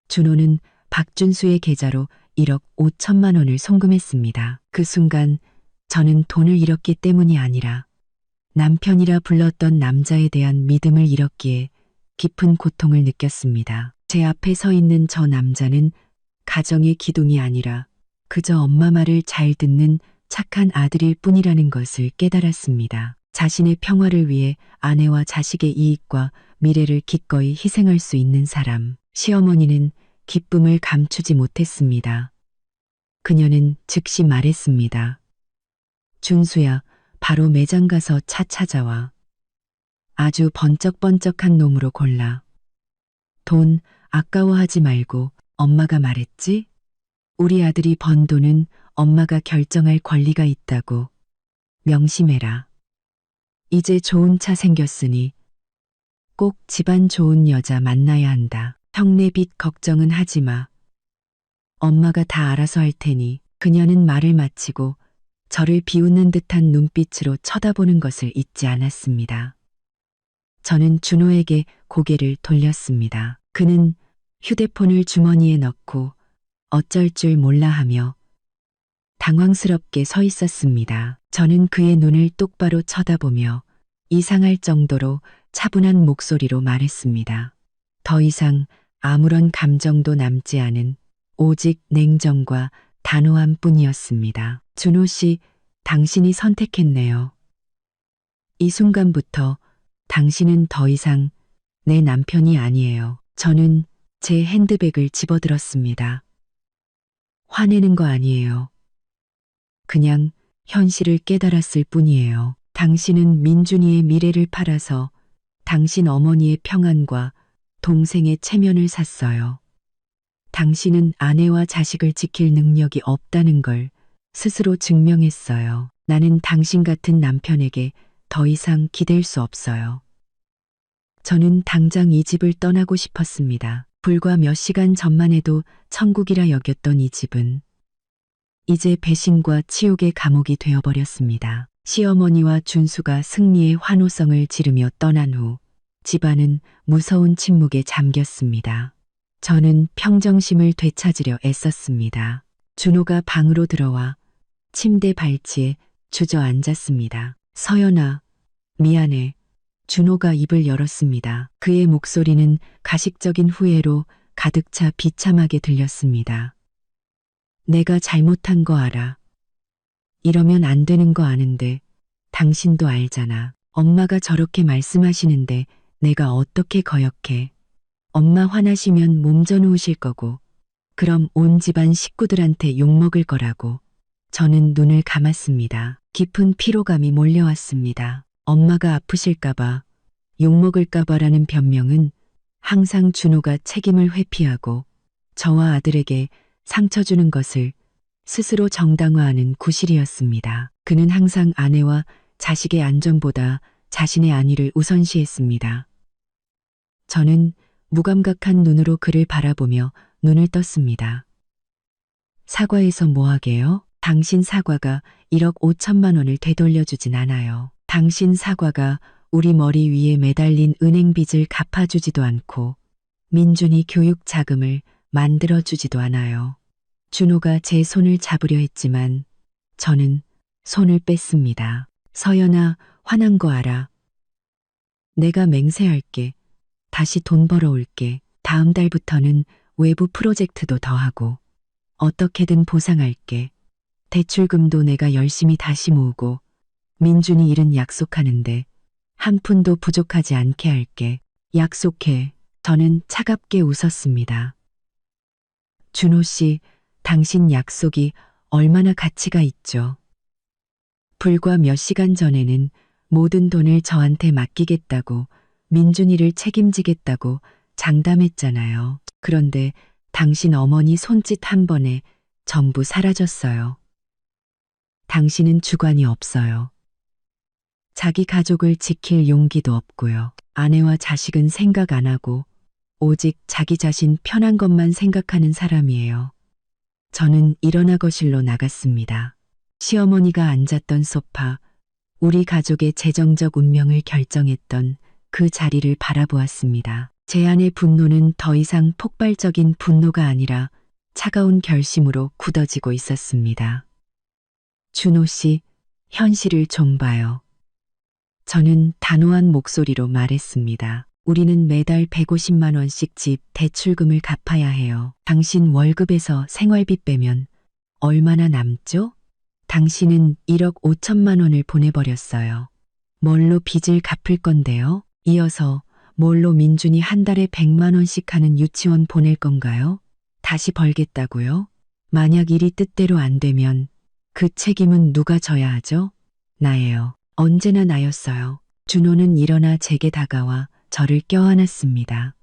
준호는 박준수의 계좌로 1억 5천만 원을 송금했습니다. 그 순간 저는 돈을 잃었기 때문이 아니라 남편이라 불렀던 남자에 대한 믿음을 잃었기에 깊은 고통을 느꼈습니다. 제 앞에 서 있는 저 남자는 가정의 기둥이 아니라 그저 엄마 말을 잘 듣는 착한 아들일 뿐이라는 것을 깨달았습니다. 자신의 평화를 위해 아내와 자식의 이익과 미래를 기꺼이 희생할 수 있는 사람. 시어머니는 기쁨을 감추지 못했습니다. 그녀는 즉시 말했습니다. 준수야, 바로 매장 가서 차 찾아와. 아주 번쩍번쩍한 놈으로 골라. 돈 아까워하지 말고 엄마가 말했지? 우리 아들이 번 돈은 엄마가 결정할 권리가 있다고. 명심해라. 이제 좋은 차 생겼으니 꼭 집안 좋은 여자 만나야 한다. 형네 빚 걱정은 하지 마. 엄마가 다 알아서 할 테니. 그녀는 말을 마치고 저를 비웃는 듯한 눈빛으로 쳐다보는 것을 잊지 않았습니다. 저는 준호에게 고개를 돌렸습니다. 그는 휴대폰을 주머니에 넣고 어쩔 줄 몰라 하며 당황스럽게 서 있었습니다. 저는 그의 눈을 똑바로 쳐다보며 이상할 정도로 차분한 목소리로 말했습니다. 더 이상 아무런 감정도 남지 않은 오직 냉정과 단호함 뿐이었습니다. 준호 씨, 당신이 선택했네요. 이 순간부터 당신은 더 이상 내 남편이 아니에요. 저는 제 핸드백을 집어들었습니다. 화내는 거 아니에요. 그냥 현실을 깨달았을 뿐이에요. 당신은 민준이의 미래를 팔아서 당신 어머니의 평안과 동생의 체면을 샀어요. 당신은 아내와 자식을 지킬 능력이 없다는 걸 스스로 증명했어요. 나는 당신 같은 남편에게 더 이상 기댈 수 없어요. 저는 당장 이 집을 떠나고 싶었습니다. 불과 몇 시간 전만 해도 천국이라 여겼던 이 집은 이제 배신과 치욕의 감옥이 되어버렸습니다. 시어머니와 준수가 승리의 환호성을 지르며 떠난 후 집안은 무서운 침묵에 잠겼습니다. 저는 평정심을 되찾으려 애썼습니다. 준호가 방으로 들어와 침대 발치에 주저앉았습니다. 서연아, 미안해. 준호가 입을 열었습니다. 그의 목소리는 가식적인 후회로 가득 차 비참하게 들렸습니다. 내가 잘못한 거 알아. 이러면 안 되는 거 아는데 당신도 알잖아. 엄마가 저렇게 말씀하시는데 내가 어떻게 거역해. 엄마 화나시면 몸져 누우실 거고 그럼 온 집안 식구들한테 욕먹을 거라고. 저는 눈을 감았습니다. 깊은 피로감이 몰려왔습니다. 엄마가 아프실까봐, 욕먹을까봐라는 변명은 항상 준호가 책임을 회피하고 저와 아들에게 상처 주는 것을 스스로 정당화하는 구실이었습니다. 그는 항상 아내와 자식의 안전보다 자신의 안위를 우선시했습니다. 저는 무감각한 눈으로 그를 바라보며 눈을 떴습니다. 사과해서 뭐하게요? 당신 사과가 1억 5천만 원을 되돌려주진 않아요. 당신 사과가 우리 머리 위에 매달린 은행 빚을 갚아주지도 않고 민준이 교육 자금을 만들어주지도 않아요. 준호가 제 손을 잡으려 했지만 저는 손을 뺐습니다. 서연아, 화난 거 알아. 내가 맹세할게. 다시 돈 벌어올게. 다음 달부터는 외부 프로젝트도 더 하고 어떻게든 보상할게. 대출금도 내가 열심히 다시 모으고 민준이 일은 약속하는데 한 푼도 부족하지 않게 할게. 약속해. 저는 차갑게 웃었습니다. 준호 씨, 당신 약속이 얼마나 가치가 있죠. 불과 몇 시간 전에는 모든 돈을 저한테 맡기겠다고 민준이를 책임지겠다고 장담했잖아요. 그런데 당신 어머니 손짓 한 번에 전부 사라졌어요. 당신은 주관이 없어요. 자기 가족을 지킬 용기도 없고요. 아내와 자식은 생각 안 하고 오직 자기 자신 편한 것만 생각하는 사람이에요. 저는 일어나 거실로 나갔습니다. 시어머니가 앉았던 소파, 우리 가족의 재정적 운명을 결정했던 그 자리를 바라보았습니다. 제 안의 분노는 더 이상 폭발적인 분노가 아니라 차가운 결심으로 굳어지고 있었습니다. 준호 씨, 현실을 좀 봐요. 저는 단호한 목소리로 말했습니다. 우리는 매달 150만 원씩 집 대출금을 갚아야 해요. 당신 월급에서 생활비 빼면 얼마나 남죠? 당신은 1억 5천만 원을 보내버렸어요. 뭘로 빚을 갚을 건데요? 이어서 뭘로 민준이 한 달에 100만 원씩 하는 유치원 보낼 건가요? 다시 벌겠다고요? 만약 일이 뜻대로 안 되면 그 책임은 누가 져야 하죠? 나예요. 언제나 나였어요. 준호는 일어나 제게 다가와 저를 껴안았습니다.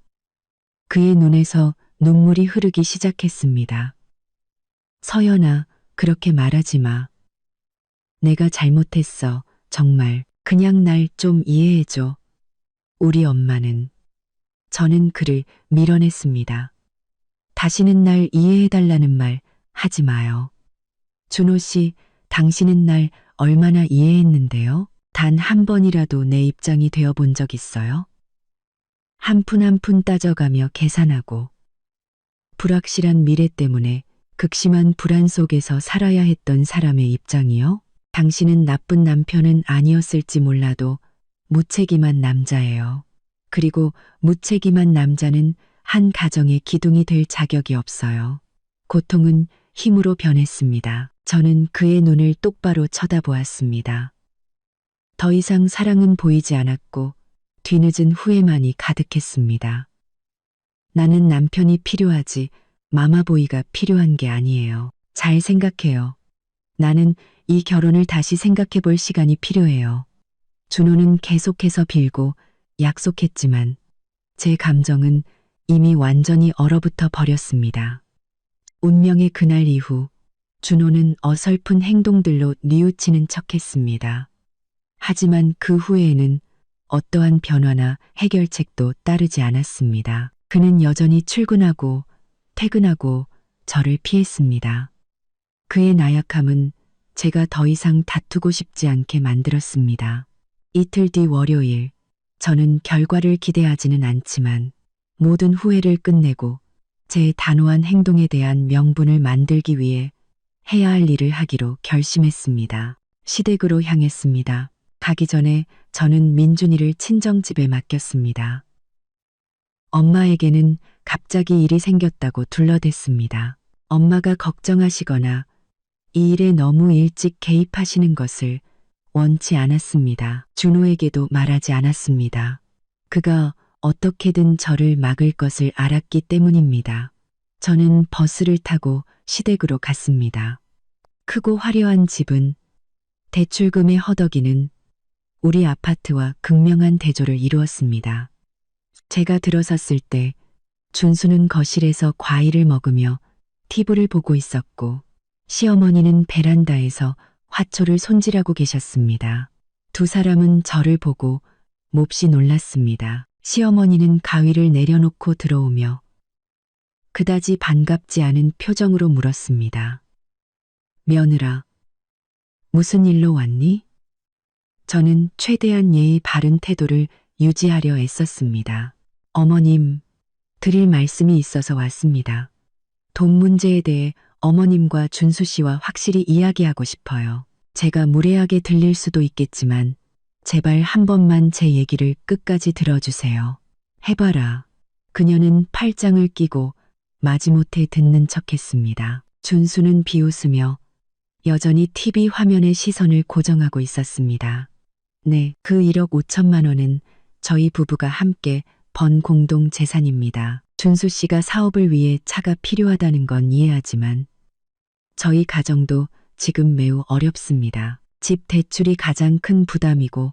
그의 눈에서 눈물이 흐르기 시작했습니다. 서연아, 그렇게 말하지 마. 내가 잘못했어. 정말. 그냥 날 좀 이해해줘. 우리 엄마는. 저는 그를 밀어냈습니다. 다시는 날 이해해달라는 말 하지 마요. 준호 씨, 당신은 날 얼마나 이해했는데요? 단 한 번이라도 내 입장이 되어 본 적 있어요? 한 푼 한 푼 따져가며 계산하고 불확실한 미래 때문에 극심한 불안 속에서 살아야 했던 사람의 입장이요? 당신은 나쁜 남편은 아니었을지 몰라도 무책임한 남자예요. 그리고 무책임한 남자는 한 가정의 기둥이 될 자격이 없어요. 고통은 힘으로 변했습니다. 저는 그의 눈을 똑바로 쳐다보았습니다. 더 이상 사랑은 보이지 않았고 뒤늦은 후회만이 가득했습니다. 나는 남편이 필요하지 마마보이가 필요한 게 아니에요. 잘 생각해요. 나는 이 결혼을 다시 생각해 볼 시간이 필요해요. 준호는 계속해서 빌고 약속했지만 제 감정은 이미 완전히 얼어붙어 버렸습니다. 운명의 그날 이후 준호는 어설픈 행동들로 뉘우치는 척했습니다. 하지만 그 후에는 어떠한 변화나 해결책도 따르지 않았습니다. 그는 여전히 출근하고 퇴근하고 저를 피했습니다. 그의 나약함은 제가 더 이상 다투고 싶지 않게 만들었습니다. 이틀 뒤 월요일, 저는 결과를 기대하지는 않지만 모든 후회를 끝내고 제 단호한 행동에 대한 명분을 만들기 위해 해야 할 일을 하기로 결심했습니다. 시댁으로 향했습니다. 가기 전에 저는 민준이를 친정집에 맡겼습니다. 엄마에게는 갑자기 일이 생겼다고 둘러댔습니다. 엄마가 걱정하시거나 이 일에 너무 일찍 개입하시는 것을 원치 않았습니다. 준호에게도 말하지 않았습니다. 그가 어떻게든 저를 막을 것을 알았기 때문입니다. 저는 버스를 타고 시댁으로 갔습니다. 크고 화려한 집은 대출금의 허덕이는 우리 아파트와 극명한 대조를 이루었습니다. 제가 들어섰을 때 준수는 거실에서 과일을 먹으며 TV를 보고 있었고 시어머니는 베란다에서 화초를 손질하고 계셨습니다. 두 사람은 저를 보고 몹시 놀랐습니다. 시어머니는 가위를 내려놓고 들어오며 그다지 반갑지 않은 표정으로 물었습니다. 며느라, 무슨 일로 왔니? 저는 최대한 예의 바른 태도를 유지하려 애썼습니다. 어머님, 드릴 말씀이 있어서 왔습니다. 돈 문제에 대해 어머님과 준수 씨와 확실히 이야기하고 싶어요. 제가 무례하게 들릴 수도 있겠지만 제발 한 번만 제 얘기를 끝까지 들어주세요. 해봐라. 그녀는 팔짱을 끼고 마지못해 듣는 척했습니다. 준수는 비웃으며 여전히 TV 화면에 시선을 고정하고 있었습니다. 네, 그 1억 5천만 원은 저희 부부가 함께 번 공동 재산입니다. 준수 씨가 사업을 위해 차가 필요하다는 건 이해하지만 저희 가정도 지금 매우 어렵습니다. 집 대출이 가장 큰 부담이고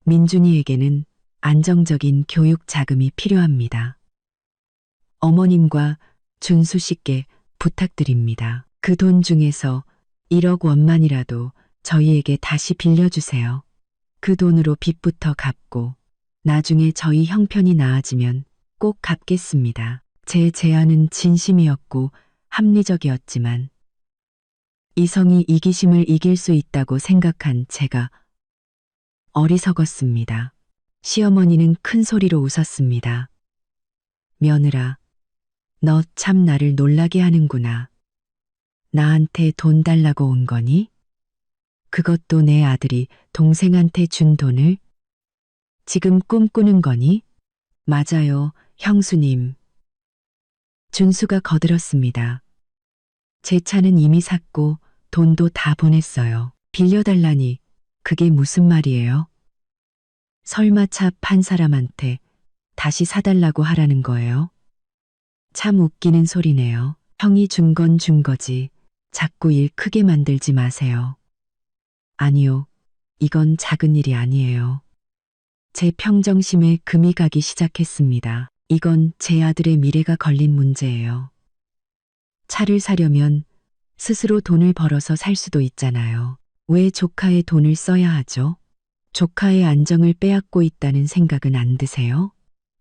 민준이에게는 안정적인 교육 자금이 필요합니다. 어머님과 준수 씨께 부탁드립니다. 그 돈 중에서 1억 원만이라도 저희에게 다시 빌려주세요. 그 돈으로 빚부터 갚고 나중에 저희 형편이 나아지면 꼭 갚겠습니다. 제 제안은 진심이었고 합리적이었지만 이성이 이기심을 이길 수 있다고 생각한 제가 어리석었습니다. 시어머니는 큰 소리로 웃었습니다. 며느라, 너 참 나를 놀라게 하는구나. 나한테 돈 달라고 온 거니? 그것도 내 아들이 동생한테 준 돈을 지금 꿈꾸는 거니? 맞아요, 형수님. 준수가 거들었습니다. 제 차는 이미 샀고 돈도 다 보냈어요. 빌려달라니 그게 무슨 말이에요? 설마 차 판 사람한테 다시 사달라고 하라는 거예요? 참 웃기는 소리네요. 형이 준 건 준 거지. 자꾸 일 크게 만들지 마세요. 아니요, 이건 작은 일이 아니에요. 제 평정심에 금이 가기 시작했습니다. 이건 제 아들의 미래가 걸린 문제예요. 차를 사려면 스스로 돈을 벌어서 살 수도 있잖아요. 왜 조카의 돈을 써야 하죠? 조카의 안정을 빼앗고 있다는 생각은 안 드세요?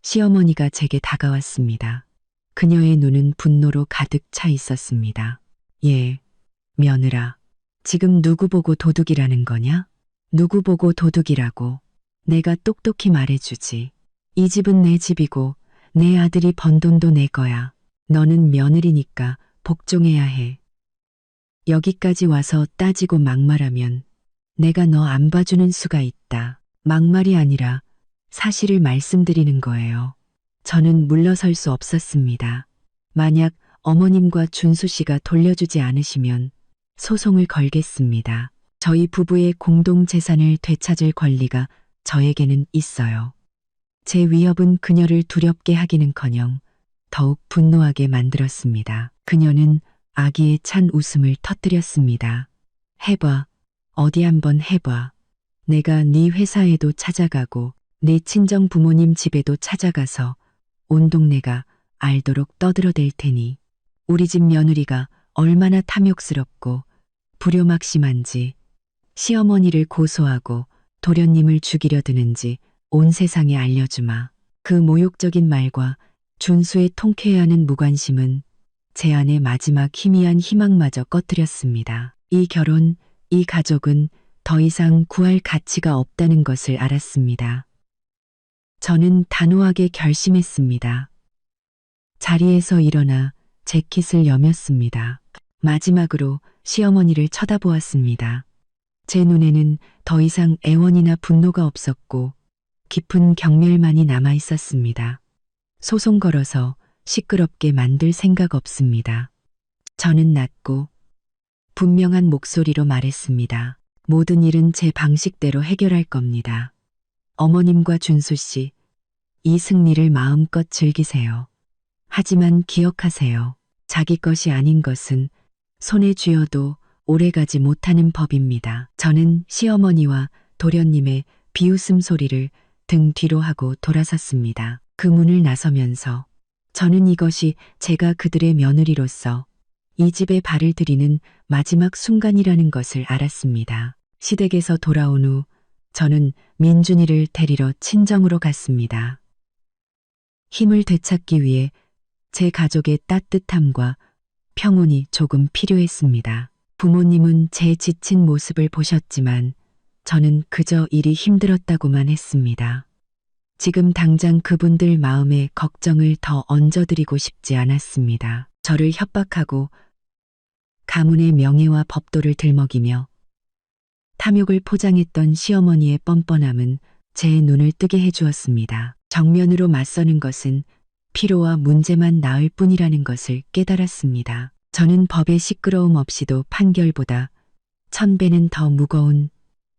시어머니가 제게 다가왔습니다. 그녀의 눈은 분노로 가득 차 있었습니다. 예, 며느라. 지금 누구 보고 도둑이라는 거냐? 누구 보고 도둑이라고. 내가 똑똑히 말해주지. 이 집은 내 집이고 내 아들이 번 돈도 내 거야. 너는 며느리니까 복종해야 해. 여기까지 와서 따지고 막말하면 내가 너 안 봐주는 수가 있다. 막말이 아니라 사실을 말씀드리는 거예요. 저는 물러설 수 없었습니다. 만약 어머님과 준수 씨가 돌려주지 않으시면 소송을 걸겠습니다. 저희 부부의 공동 재산을 되찾을 권리가 저에게는 있어요. 제 위협은 그녀를 두렵게 하기는커녕 더욱 분노하게 만들었습니다. 그녀는 아기에 찬 웃음을 터뜨렸습니다. 해봐. 어디 한번 해봐. 내가 네 회사에도 찾아가고 네 친정 부모님 집에도 찾아가서 온 동네가 알도록 떠들어댈 테니 우리 집 며느리가 얼마나 탐욕스럽고 불효막심한지 시어머니를 고소하고 도련님을 죽이려 드는지 온 세상에 알려주마. 그 모욕적인 말과 준수의 통쾌해하는 무관심은 제 안의 마지막 희미한 희망마저 꺼뜨렸습니다. 이 결혼, 이 가족은 더 이상 구할 가치가 없다는 것을 알았습니다. 저는 단호하게 결심했습니다. 자리에서 일어나 재킷을 여몄습니다. 마지막으로 시어머니를 쳐다보았습니다. 제 눈에는 더 이상 애원이나 분노가 없었고 깊은 경멸만이 남아 있었습니다. 소송 걸어서 시끄럽게 만들 생각 없습니다. 저는 낮고 분명한 목소리로 말했습니다. 모든 일은 제 방식대로 해결할 겁니다. 어머님과 준수 씨, 이 승리를 마음껏 즐기세요. 하지만 기억하세요. 자기 것이 아닌 것은 손에 쥐어도 오래가지 못하는 법입니다. 저는 시어머니와 도련님의 비웃음 소리를 등 뒤로 하고 돌아섰습니다. 그 문을 나서면서 저는 이것이 제가 그들의 며느리로서 이 집에 발을 들이는 마지막 순간이라는 것을 알았습니다. 시댁에서 돌아온 후 저는 민준이를 데리러 친정으로 갔습니다. 힘을 되찾기 위해 제 가족의 따뜻함과 평온이 조금 필요했습니다. 부모님은 제 지친 모습을 보셨지만 저는 그저 일이 힘들었다고만 했습니다. 지금 당장 그분들 마음에 걱정을 더 얹어드리고 싶지 않았습니다. 저를 협박하고 가문의 명예와 법도를 들먹이며 탐욕을 포장했던 시어머니의 뻔뻔함은 제 눈을 뜨게 해주었습니다. 정면으로 맞서는 것은 피로와 문제만 낳을 뿐이라는 것을 깨달았습니다. 저는 법의 시끄러움 없이도 판결보다 1000배는 더 무거운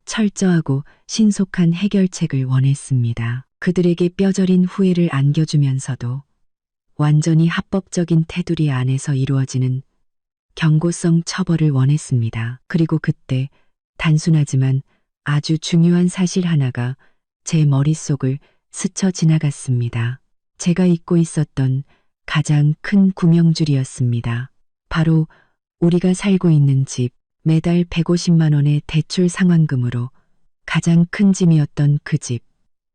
철저하고 신속한 해결책을 원했습니다. 그들에게 뼈저린 후회를 안겨주면서도 완전히 합법적인 테두리 안에서 이루어지는 경고성 처벌을 원했습니다. 그리고 그때 단순하지만 아주 중요한 사실 하나가 제 머릿속을 스쳐 지나갔습니다. 제가 잊고 있었던 가장 큰 구명줄이었습니다. 바로 우리가 살고 있는 집, 매달 150만 원의 대출 상환금으로 가장 큰 짐이었던 그 집.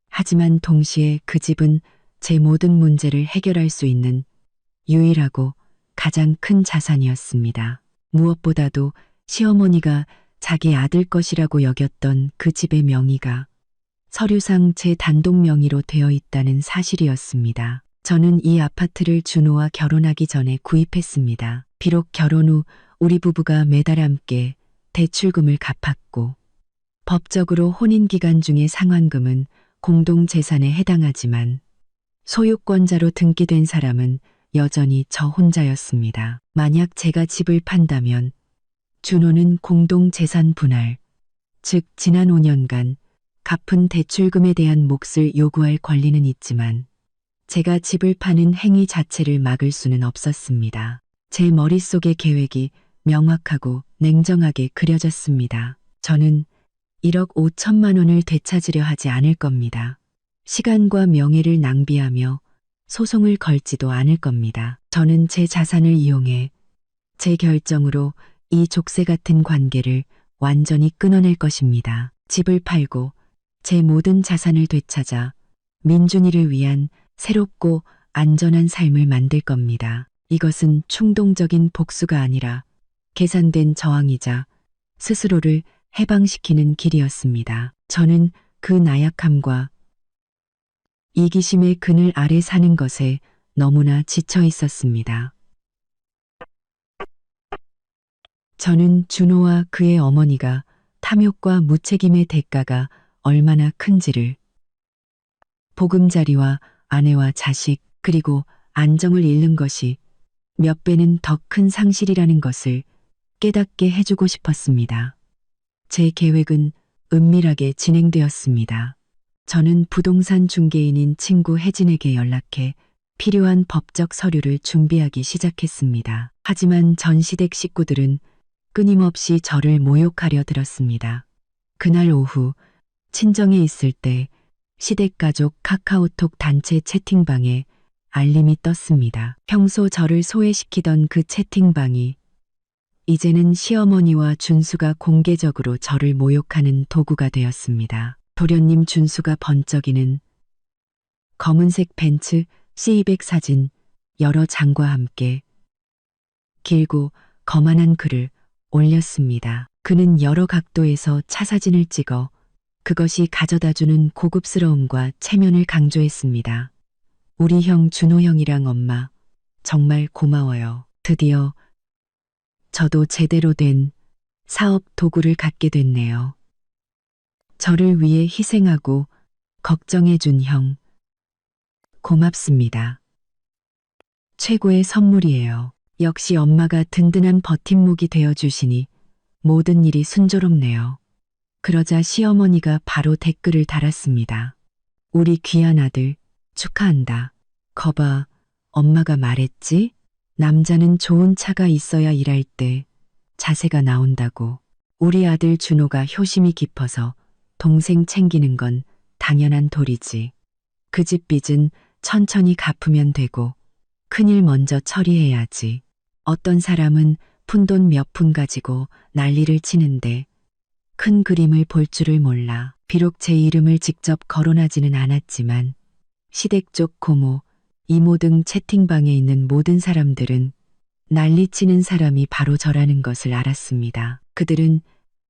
하지만 동시에 그 집은 제 모든 문제를 해결할 수 있는 유일하고 가장 큰 자산이었습니다. 무엇보다도 시어머니가 자기 아들 것이라고 여겼던 그 집의 명의가 서류상 제 단독 명의로 되어 있다는 사실이었습니다. 저는 이 아파트를 준호와 결혼하기 전에 구입했습니다. 비록 결혼 후 우리 부부가 매달 함께 대출금을 갚았고 법적으로 혼인 기간 중의 상환금은 공동재산에 해당하지만 소유권자로 등기된 사람은 여전히 저 혼자였습니다. 만약 제가 집을 판다면 준호는 공동재산 분할, 즉 지난 5년간 갚은 대출금에 대한 몫을 요구할 권리는 있지만 제가 집을 파는 행위 자체를 막을 수는 없었습니다. 제 머릿속의 계획이 명확하고 냉정하게 그려졌습니다. 저는 1억 5천만 원을 되찾으려 하지 않을 겁니다. 시간과 명예를 낭비하며 소송을 걸지도 않을 겁니다. 저는 제 자산을 이용해 제 결정으로 이 족쇄 같은 관계를 완전히 끊어낼 것입니다. 집을 팔고 제 모든 자산을 되찾아 민준이를 위한 새롭고 안전한 삶을 만들 겁니다. 이것은 충동적인 복수가 아니라 계산된 저항이자 스스로를 해방시키는 길이었습니다. 저는 그 나약함과 이기심의 그늘 아래 사는 것에 너무나 지쳐 있었습니다. 저는 준호와 그의 어머니가 탐욕과 무책임의 대가가 얼마나 큰지를 보금자리와 아내와 자식 그리고 안정을 잃는 것이 몇 배는 더 큰 상실이라는 것을 깨닫게 해주고 싶었습니다. 제 계획은 은밀하게 진행되었습니다. 저는 부동산 중개인인 친구 혜진에게 연락해 필요한 법적 서류를 준비하기 시작했습니다. 하지만 전 시댁 식구들은 끊임없이 저를 모욕하려 들었습니다. 그날 오후 친정에 있을 때 시댁 가족 카카오톡 단체 채팅방에 알림이 떴습니다. 평소 저를 소외시키던 그 채팅방이 이제는 시어머니와 준수가 공개적으로 저를 모욕하는 도구가 되었습니다. 도련님 준수가 번쩍이는 검은색 벤츠 C200 사진 여러 장과 함께 길고 거만한 글을 올렸습니다. 그는 여러 각도에서 차 사진을 찍어 그것이 가져다주는 고급스러움과 체면을 강조했습니다. 우리 형 준호 형이랑 엄마 정말 고마워요. 드디어 저도 제대로 된 사업 도구를 갖게 됐네요. 저를 위해 희생하고 걱정해준 형 고맙습니다. 최고의 선물이에요. 역시 엄마가 든든한 버팀목이 되어주시니 모든 일이 순조롭네요. 그러자 시어머니가 바로 댓글을 달았습니다. 우리 귀한 아들 축하한다. 거봐, 엄마가 말했지? 남자는 좋은 차가 있어야 일할 때 자세가 나온다고. 우리 아들 준호가 효심이 깊어서 동생 챙기는 건 당연한 도리지. 그 집 빚은 천천히 갚으면 되고 큰일 먼저 처리해야지. 어떤 사람은 푼돈 몇 푼 가지고 난리를 치는데 큰 그림을 볼 줄을 몰라. 비록 제 이름을 직접 거론하지는 않았지만 시댁 쪽 고모, 이모 등 채팅방에 있는 모든 사람들은 난리치는 사람이 바로 저라는 것을 알았습니다. 그들은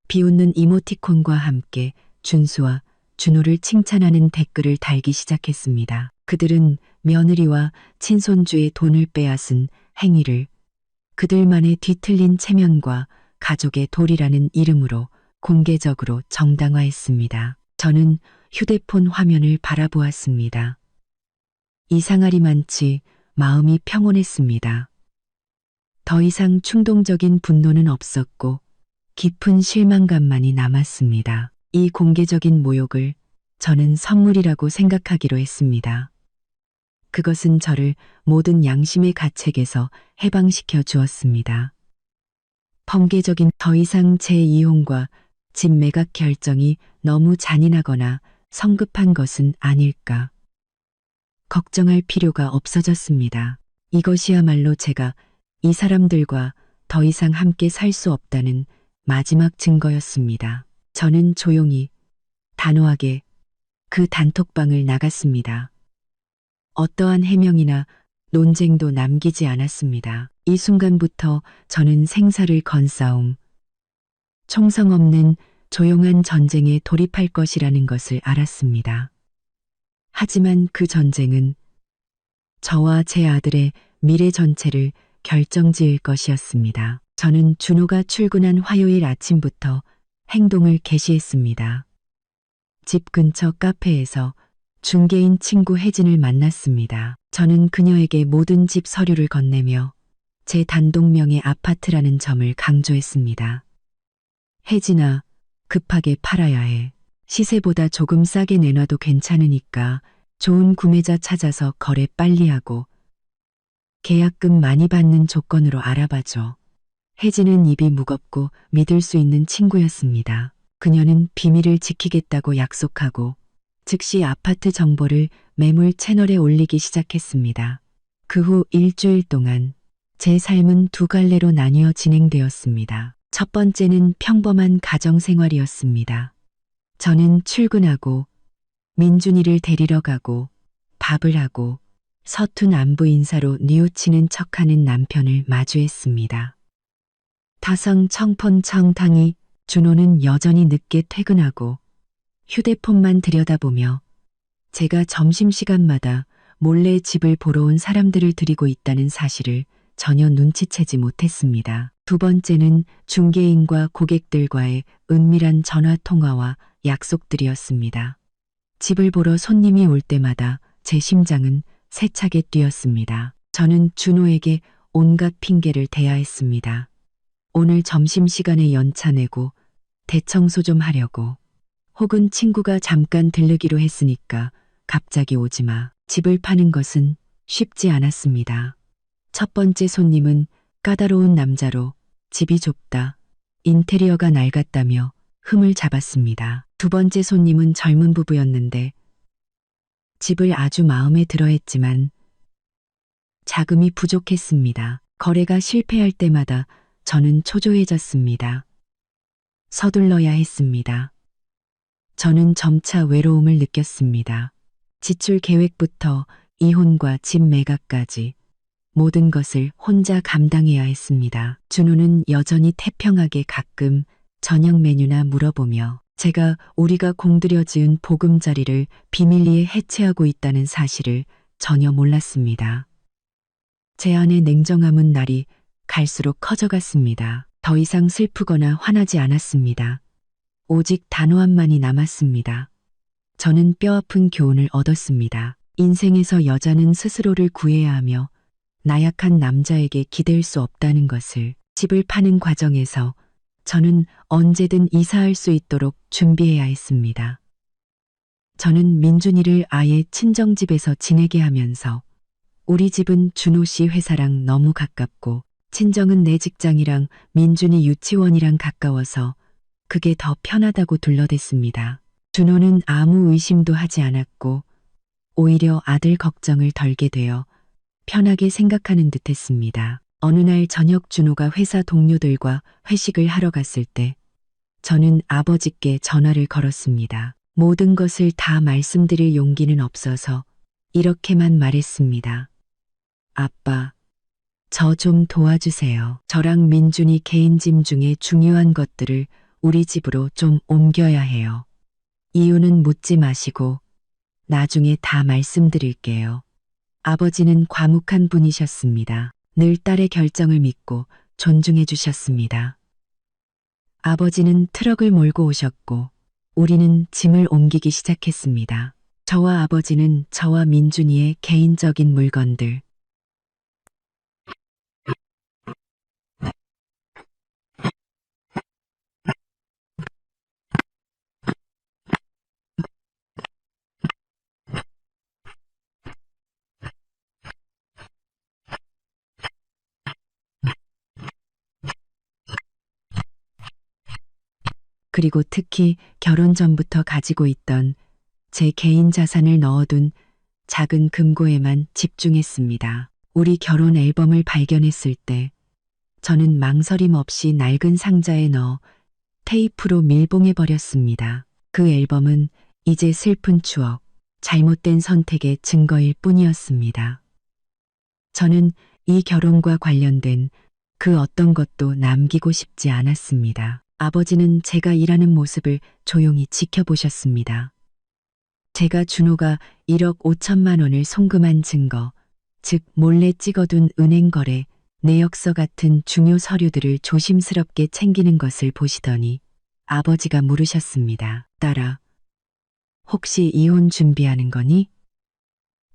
비웃는 이모티콘과 함께 준수와 준호를 칭찬하는 댓글을 달기 시작했습니다. 그들은 며느리와 친손주의 돈을 빼앗은 행위를 그들만의 뒤틀린 체면과 가족의 도리라는 이름으로 공개적으로 정당화했습니다. 저는 휴대폰 화면을 바라보았습니다. 이상하리만치 마음이 평온했습니다. 더 이상 충동적인 분노는 없었고 깊은 실망감만이 남았습니다. 이 공개적인 모욕을 저는 선물이라고 생각하기로 했습니다. 그것은 저를 모든 양심의 가책에서 해방시켜 주었습니다. 범계적인 더 이상 제 이혼과 집 매각 결정이 너무 잔인하거나 성급한 것은 아닐까. 걱정할 필요가 없어졌습니다. 이것이야말로 제가 이 사람들과 더 이상 함께 살 수 없다는 마지막 증거였습니다. 저는 조용히, 단호하게 그 단톡방을 나갔습니다. 어떠한 해명이나 논쟁도 남기지 않았습니다. 이 순간부터 저는 생사를 건 싸움, 총성 없는 조용한 전쟁에 돌입할 것이라는 것을 알았습니다. 하지만 그 전쟁은 저와 제 아들의 미래 전체를 결정지을 것이었습니다. 저는 준호가 출근한 화요일 아침부터 행동을 개시했습니다. 집 근처 카페에서 중개인 친구 혜진을 만났습니다. 저는 그녀에게 모든 집 서류를 건네며 제 단독명의 아파트라는 점을 강조했습니다. 혜진아, 급하게 팔아야 해. 시세보다 조금 싸게 내놔도 괜찮으니까 좋은 구매자 찾아서 거래 빨리 하고 계약금 많이 받는 조건으로 알아봐줘. 혜진은 입이 무겁고 믿을 수 있는 친구였습니다. 그녀는 비밀을 지키겠다고 약속하고 즉시 아파트 정보를 매물 채널에 올리기 시작했습니다. 그 후 일주일 동안 제 삶은 두 갈래로 나뉘어 진행되었습니다. 첫 번째는 평범한 가정생활이었습니다. 저는 출근하고 민준이를 데리러 가고 밥을 하고 서툰 안부 인사로 뉘우치는 척하는 남편을 마주했습니다. 타성 청폰청탕이 준호는 여전히 늦게 퇴근하고 휴대폰만 들여다보며 제가 점심시간마다 몰래 집을 보러 온 사람들을 들이고 있다는 사실을 전혀 눈치채지 못했습니다. 두 번째는 중개인과 고객들과의 은밀한 전화통화와 약속들이었습니다. 집을 보러 손님이 올 때마다 제 심장은 세차게 뛰었습니다. 저는 준호에게 온갖 핑계를 대야 했습니다. 오늘 점심시간에 연차 내고 대청소 좀 하려고. 혹은 친구가 잠깐 들르기로 했으니까 갑자기 오지 마. 집을 파는 것은 쉽지 않았습니다. 첫 번째 손님은 까다로운 남자로 집이 좁다, 인테리어가 낡았다며 흠을 잡았습니다. 두 번째 손님은 젊은 부부였는데 집을 아주 마음에 들어 했지만 자금이 부족했습니다. 거래가 실패할 때마다 저는 초조해졌습니다. 서둘러야 했습니다. 저는 점차 외로움을 느꼈습니다. 지출 계획부터 이혼과 집 매각까지 모든 것을 혼자 감당해야 했습니다. 준호는 여전히 태평하게 가끔 저녁 메뉴나 물어보며 제가 우리가 공들여 지은 보금자리를 비밀리에 해체하고 있다는 사실을 전혀 몰랐습니다. 제 안의 냉정함은 날이 갈수록 커져갔습니다. 더 이상 슬프거나 화나지 않았습니다. 오직 단호함만이 남았습니다. 저는 뼈아픈 교훈을 얻었습니다. 인생에서 여자는 스스로를 구해야 하며 나약한 남자에게 기댈 수 없다는 것을. 집을 파는 과정에서 저는 언제든 이사할 수 있도록 준비해야 했습니다. 저는 민준이를 아예 친정집에서 지내게 하면서 우리 집은 준호 씨 회사랑 너무 가깝고 친정은 내 직장이랑 민준이 유치원이랑 가까워서 그게 더 편하다고 둘러댔습니다. 준호는 아무 의심도 하지 않았고 오히려 아들 걱정을 덜게 되어 편하게 생각하는 듯 했습니다. 어느 날 저녁 준호가 회사 동료들과 회식을 하러 갔을 때 저는 아버지께 전화를 걸었습니다. 모든 것을 다 말씀드릴 용기는 없어서 이렇게만 말했습니다. 아빠, 저 좀 도와주세요. 저랑 민준이 개인 짐 중에 중요한 것들을 우리 집으로 좀 옮겨야 해요. 이유는 묻지 마시고 나중에 다 말씀드릴게요. 아버지는 과묵한 분이셨습니다. 늘 딸의 결정을 믿고 존중해 주셨습니다. 아버지는 트럭을 몰고 오셨고 우리는 짐을 옮기기 시작했습니다. 저와 아버지는 저와 민준이의 개인적인 물건들, 그리고 특히 결혼 전부터 가지고 있던 제 개인 자산을 넣어둔 작은 금고에만 집중했습니다. 우리 결혼 앨범을 발견했을 때 저는 망설임 없이 낡은 상자에 넣어 테이프로 밀봉해 버렸습니다. 그 앨범은 이제 슬픈 추억, 잘못된 선택의 증거일 뿐이었습니다. 저는 이 결혼과 관련된 그 어떤 것도 남기고 싶지 않았습니다. 아버지는 제가 일하는 모습을 조용히 지켜보셨습니다. 제가 준호가 1억 5천만 원을 송금한 증거, 즉 몰래 찍어둔 은행 거래, 내역서 같은 중요 서류들을 조심스럽게 챙기는 것을 보시더니 아버지가 물으셨습니다. 딸아, 혹시 이혼 준비하는 거니?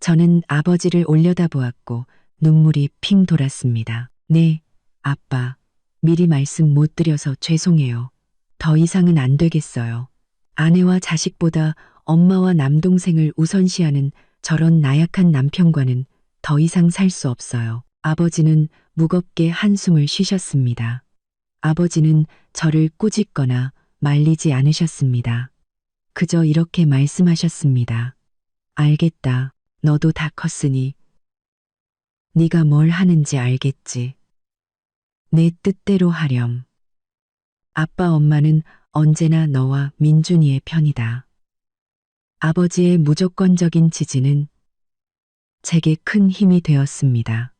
저는 아버지를 올려다보았고 눈물이 핑 돌았습니다. 네, 아빠. 미리 말씀 못 드려서 죄송해요. 더 이상은 안 되겠어요. 아내와 자식보다 엄마와 남동생을 우선시하는 저런 나약한 남편과는 더 이상 살 수 없어요. 아버지는 무겁게 한숨을 쉬셨습니다. 아버지는 저를 꾸짖거나 말리지 않으셨습니다. 그저 이렇게 말씀하셨습니다. 알겠다. 너도 다 컸으니 네가 뭘 하는지 알겠지. 내 뜻대로 하렴. 아빠 엄마는 언제나 너와 민준이의 편이다. 아버지의 무조건적인 지지는 제게 큰 힘이 되었습니다.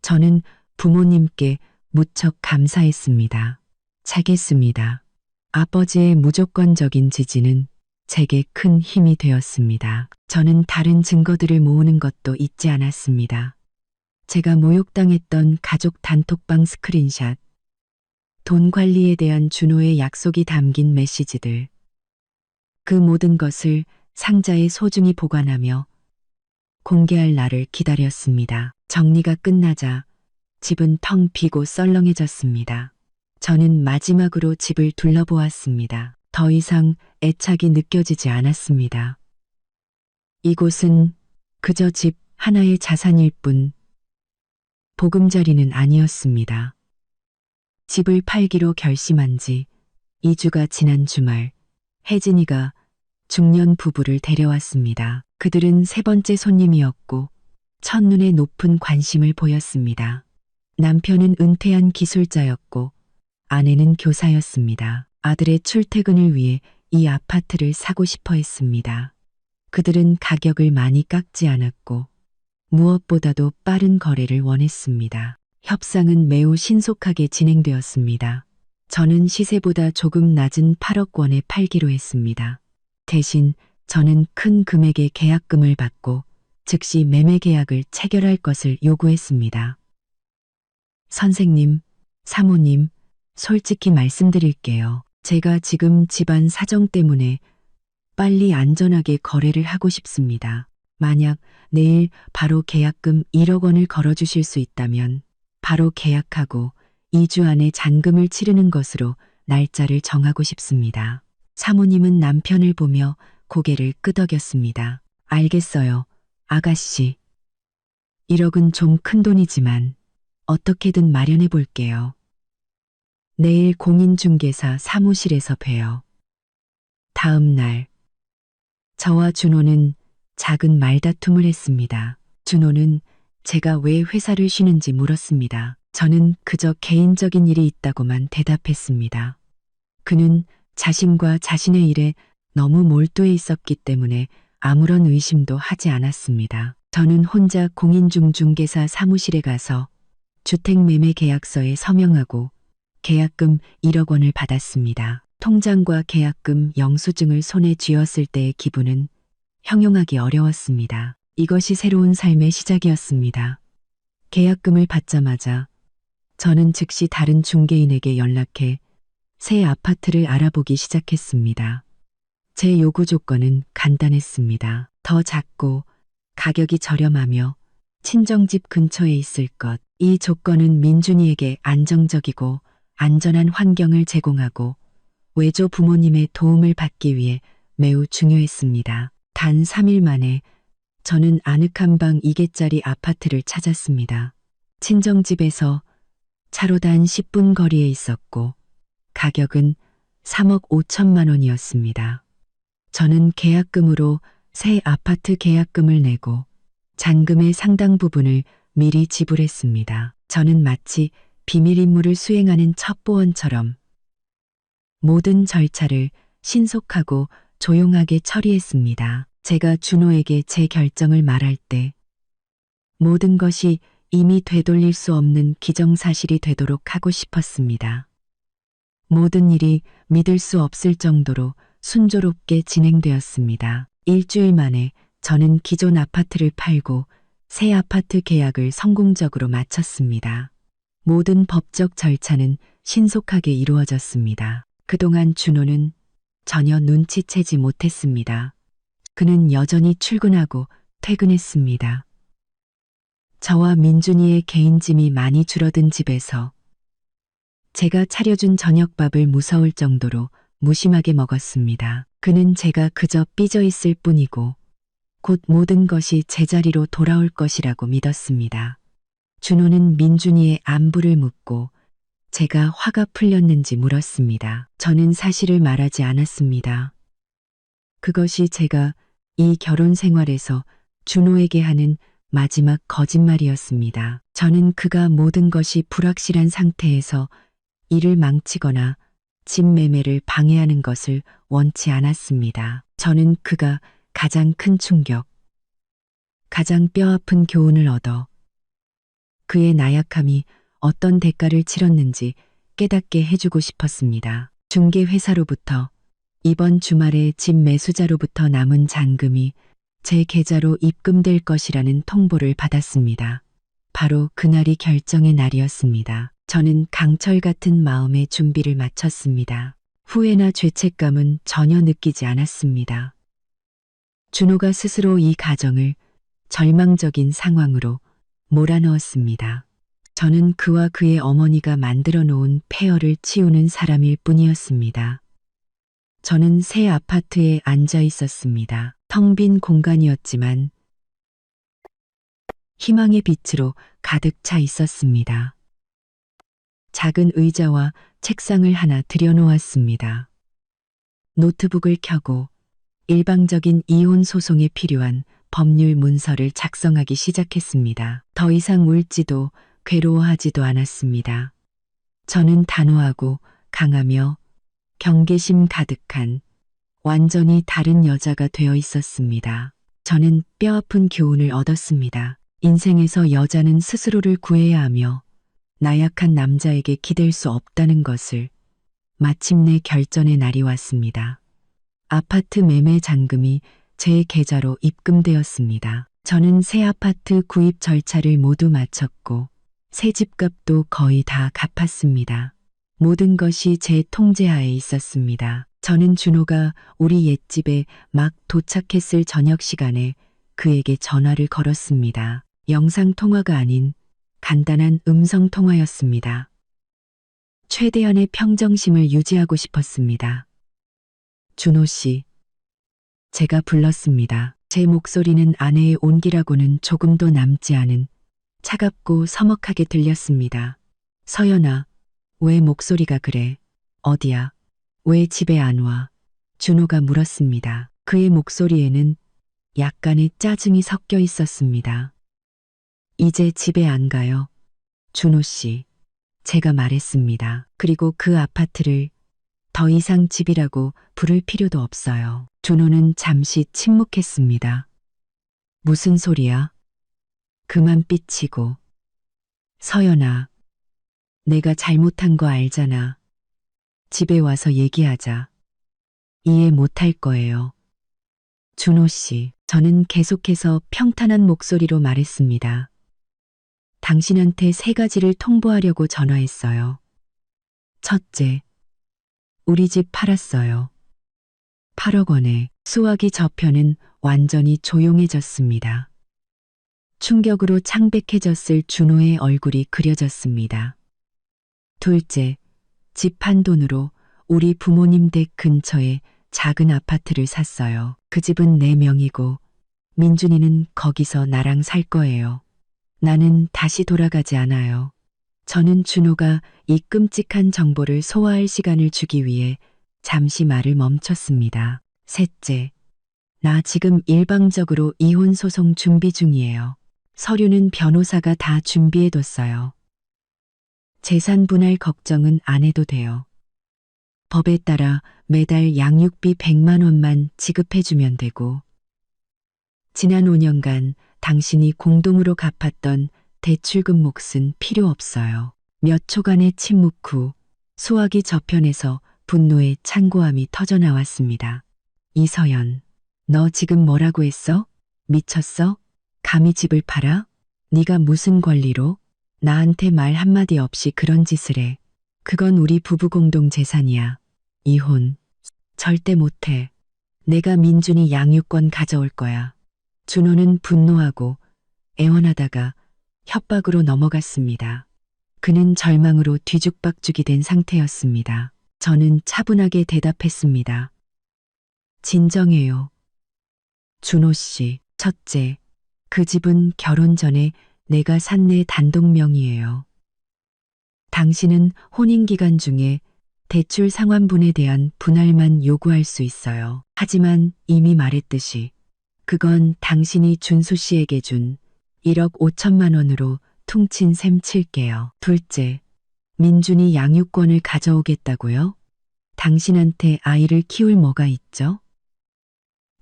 저는 부모님께 무척 감사했습니다. 차겠습니다. 아버지의 무조건적인 지지는 제게 큰 힘이 되었습니다. 저는 다른 증거들을 모으는 것도 잊지 않았습니다. 제가 모욕당했던 가족 단톡방 스크린샷, 돈 관리에 대한 준호의 약속이 담긴 메시지들, 그 모든 것을 상자에 소중히 보관하며 공개할 날을 기다렸습니다. 정리가 끝나자 집은 텅 비고 썰렁해졌습니다. 저는 마지막으로 집을 둘러보았습니다. 더 이상 애착이 느껴지지 않았습니다. 이곳은 그저 집 하나의 자산일 뿐 보금자리는 아니었습니다. 집을 팔기로 결심한 지 2주가 지난 주말, 혜진이가 중년 부부를 데려왔습니다. 그들은 세 번째 손님이었고 첫눈에 높은 관심을 보였습니다. 남편은 은퇴한 기술자였고 아내는 교사였습니다. 아들의 출퇴근을 위해 이 아파트를 사고 싶어 했습니다. 그들은 가격을 많이 깎지 않았고 무엇보다도 빠른 거래를 원했습니다. 협상은 매우 신속하게 진행되었습니다. 저는 시세보다 조금 낮은 8억 원에 팔기로 했습니다. 대신 저는 큰 금액의 계약금을 받고 즉시 매매 계약을 체결할 것을 요구했습니다. 선생님, 사모님, 솔직히 말씀드릴게요. 제가 지금 집안 사정 때문에 빨리 안전하게 거래를 하고 싶습니다. 만약 내일 바로 계약금 1억 원을 걸어주실 수 있다면 바로 계약하고 2주 안에 잔금을 치르는 것으로 날짜를 정하고 싶습니다. 사모님은 남편을 보며 고개를 끄덕였습니다. 알겠어요, 아가씨. 1억은 좀 큰 돈이지만 어떻게든 마련해 볼게요. 내일 공인중개사 사무실에서 봬요. 다음 날, 저와 준호는 작은 말다툼을 했습니다. 준호는 제가 왜 회사를 쉬는지 물었습니다. 저는 그저 개인적인 일이 있다고만 대답했습니다. 그는 자신과 자신의 일에 너무 몰두해 있었기 때문에 아무런 의심도 하지 않았습니다. 저는 혼자 공인중개사 사무실에 가서 주택매매계약서에 서명하고 계약금 1억 원을 받았습니다. 통장과 계약금 영수증을 손에 쥐었을 때의 기분은 형용하기 어려웠습니다. 이것이 새로운 삶의 시작이었습니다. 계약금을 받자마자 저는 즉시 다른 중개인에게 연락해 새 아파트를 알아보기 시작했습니다. 제 요구 조건은 간단했습니다. 더 작고 가격이 저렴하며 친정집 근처에 있을 것. 이 조건은 민준이에게 안정적이고 안전한 환경을 제공하고 외조 부모님의 도움을 받기 위해 매우 중요했습니다. 단 3일 만에 저는 아늑한 방 2개짜리 아파트를 찾았습니다. 친정집에서 차로 단 10분 거리에 있었고 가격은 3억 5천만 원이었습니다. 저는 계약금으로 새 아파트 계약금을 내고 잔금의 상당 부분을 미리 지불했습니다. 저는 마치 비밀 임무를 수행하는 첩보원처럼 모든 절차를 신속하고 조용하게 처리했습니다. 제가 준호에게 제 결정을 말할 때 모든 것이 이미 되돌릴 수 없는 기정사실이 되도록 하고 싶었습니다. 모든 일이 믿을 수 없을 정도로 순조롭게 진행되었습니다. 일주일 만에 저는 기존 아파트를 팔고 새 아파트 계약을 성공적으로 마쳤습니다. 모든 법적 절차는 신속하게 이루어졌습니다. 그동안 준호는 전혀 눈치채지 못했습니다. 그는 여전히 출근하고 퇴근했습니다. 저와 민준이의 개인짐이 많이 줄어든 집에서 제가 차려준 저녁밥을 무서울 정도로 무심하게 먹었습니다. 그는 제가 그저 삐져 있을 뿐이고 곧 모든 것이 제자리로 돌아올 것이라고 믿었습니다. 준호는 민준이의 안부를 묻고 제가 화가 풀렸는지 물었습니다. 저는 사실을 말하지 않았습니다. 그것이 제가 이 결혼 생활에서 준호에게 하는 마지막 거짓말이었습니다. 저는 그가 모든 것이 불확실한 상태에서 일을 망치거나 집 매매를 방해하는 것을 원치 않았습니다. 저는 그가 가장 큰 충격, 가장 뼈아픈 교훈을 얻어 그의 나약함이 어떤 대가를 치렀는지 깨닫게 해주고 싶었습니다. 중개회사로부터 이번 주말에 집 매수자로부터 남은 잔금이 제 계좌로 입금될 것이라는 통보를 받았습니다. 바로 그날이 결정의 날이었습니다. 저는 강철 같은 마음의 준비를 마쳤습니다. 후회나 죄책감은 전혀 느끼지 않았습니다. 준호가 스스로 이 가정을 절망적인 상황으로 몰아넣었습니다. 저는 그와 그의 어머니가 만들어 놓은 폐허를 치우는 사람일 뿐이었습니다. 저는 새 아파트에 앉아 있었습니다. 텅 빈 공간이었지만 희망의 빛으로 가득 차 있었습니다. 작은 의자와 책상을 하나 들여놓았습니다. 노트북을 켜고 일방적인 이혼 소송에 필요한 법률 문서를 작성하기 시작했습니다. 더 이상 울지도 괴로워하지도 않았습니다. 저는 단호하고 강하며 경계심 가득한 완전히 다른 여자가 되어 있었습니다. 저는 뼈아픈 교훈을 얻었습니다. 인생에서 여자는 스스로를 구해야 하며 나약한 남자에게 기댈 수 없다는 것을 마침내 결전의 날이 왔습니다. 아파트 매매 잔금이 제 계좌로 입금되었습니다. 저는 새 아파트 구입 절차를 모두 마쳤고 새 집값도 거의 다 갚았습니다. 모든 것이 제 통제하에 있었습니다. 저는 준호가 우리 옛집에 막 도착했을 저녁 시간에 그에게 전화를 걸었습니다. 영상통화가 아닌 간단한 음성통화였습니다. 최대한의 평정심을 유지하고 싶었습니다. 준호 씨, 제가 불렀습니다. 제 목소리는 아내의 온기라고는 조금도 남지 않은 차갑고 서먹하게 들렸습니다. 서연아, 왜 목소리가 그래? 어디야? 왜 집에 안 와? 준호가 물었습니다. 그의 목소리에는 약간의 짜증이 섞여 있었습니다. 이제 집에 안 가요. 준호 씨, 제가 말했습니다. 그리고 그 아파트를 더 이상 집이라고 부를 필요도 없어요. 준호는 잠시 침묵했습니다. 무슨 소리야? 그만 삐치고. 서연아, 내가 잘못한 거 알잖아. 집에 와서 얘기하자. 이해 못할 거예요. 준호 씨, 저는 계속해서 평탄한 목소리로 말했습니다. 당신한테 3가지를 통보하려고 전화했어요. 첫째, 우리 집 팔았어요. 8억 원에. 수화기 저편은 완전히 조용해졌습니다. 충격으로 창백해졌을 준호의 얼굴이 그려졌습니다. 둘째, 집 판 돈으로 우리 부모님 댁 근처에 작은 아파트를 샀어요. 그 집은 내 명이고 민준이는 거기서 나랑 살 거예요. 나는 다시 돌아가지 않아요. 저는 준호가 이 끔찍한 정보를 소화할 시간을 주기 위해 잠시 말을 멈췄습니다. 셋째, 나 지금 일방적으로 이혼 소송 준비 중이에요. 서류는 변호사가 다 준비해뒀어요. 재산 분할 걱정은 안 해도 돼요. 법에 따라 매달 양육비 100만 원만 지급해주면 되고, 지난 5년간 당신이 공동으로 갚았던 대출금 몫은 필요 없어요. 몇 초간의 침묵 후 수화기 저편에서 분노의 찬고함이 터져나왔습니다. 이서연, 너 지금 뭐라고 했어? 미쳤어? 감히 집을 팔아? 네가 무슨 권리로? 나한테 말 한마디 없이 그런 짓을 해. 그건 우리 부부 공동 재산이야. 이혼. 절대 못해. 내가 민준이 양육권 가져올 거야. 준호는 분노하고 애원하다가 협박으로 넘어갔습니다. 그는 절망으로 뒤죽박죽이 된 상태였습니다. 저는 차분하게 대답했습니다. 진정해요. 준호 씨, 첫째, 그 집은 결혼 전에 내가 산 내 단독 명의예요. 당신은 혼인 기간 중에 대출 상환분에 대한 분할만 요구할 수 있어요. 하지만 이미 말했듯이 그건 당신이 준수 씨에게 준 1억 5천만 원으로 퉁친 셈 칠게요. 둘째, 민준이 양육권을 가져오겠다고요? 당신한테 아이를 키울 뭐가 있죠?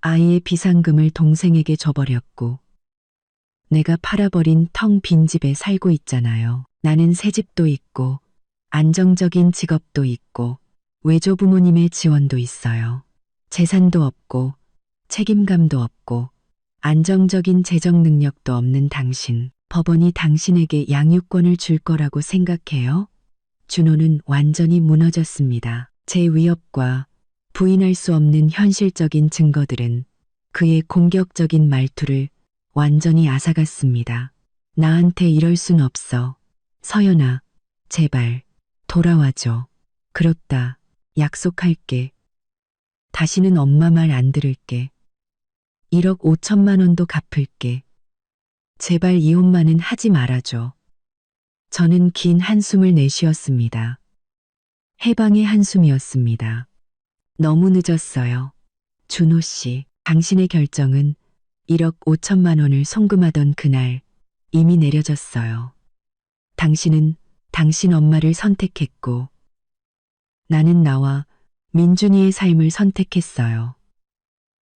아이의 비상금을 동생에게 줘버렸고 내가 팔아버린 텅 빈 집에 살고 있잖아요. 나는 새 집도 있고 안정적인 직업도 있고 외조부모님의 지원도 있어요. 재산도 없고 책임감도 없고 안정적인 재정 능력도 없는 당신. 법원이 당신에게 양육권을 줄 거라고 생각해요? 준호는 완전히 무너졌습니다. 제 위협과 부인할 수 없는 현실적인 증거들은 그의 공격적인 말투를 완전히 앗아갔습니다. 나한테 이럴 순 없어. 서연아, 제발 돌아와줘. 그렇다. 약속할게. 다시는 엄마 말 안 들을게. 1억 5천만 원도 갚을게. 제발 이혼만은 하지 말아줘. 저는 긴 한숨을 내쉬었습니다. 해방의 한숨이었습니다. 너무 늦었어요. 준호 씨, 당신의 결정은 1억 5천만 원을 송금하던 그날 이미 내려졌어요. 당신은 당신 엄마를 선택했고 나는 나와 민준이의 삶을 선택했어요.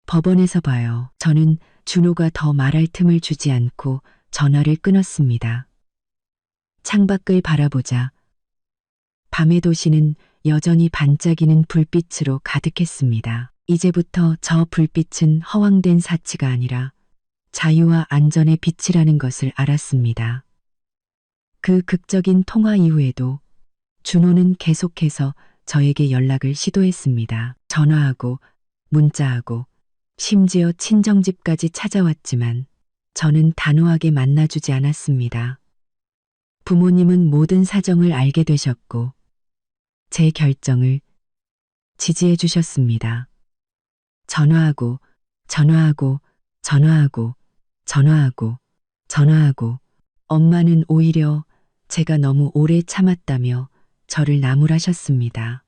법원에서 봐요. 저는 준호가 더 말할 틈을 주지 않고 전화를 끊었습니다. 창밖을 바라보자 밤의 도시는 여전히 반짝이는 불빛으로 가득했습니다. 이제부터 저 불빛은 허황된 사치가 아니라 자유와 안전의 빛이라는 것을 알았습니다. 그 극적인 통화 이후에도 준호는 계속해서 저에게 연락을 시도했습니다. 전화하고 문자하고 심지어 친정집까지 찾아왔지만 저는 단호하게 만나주지 않았습니다. 부모님은 모든 사정을 알게 되셨고 제 결정을 지지해 주셨습니다. 전화하고 전화하고 전화하고 전화하고 전화하고 엄마는 오히려 제가 너무 오래 참았다며 저를 나무라셨습니다.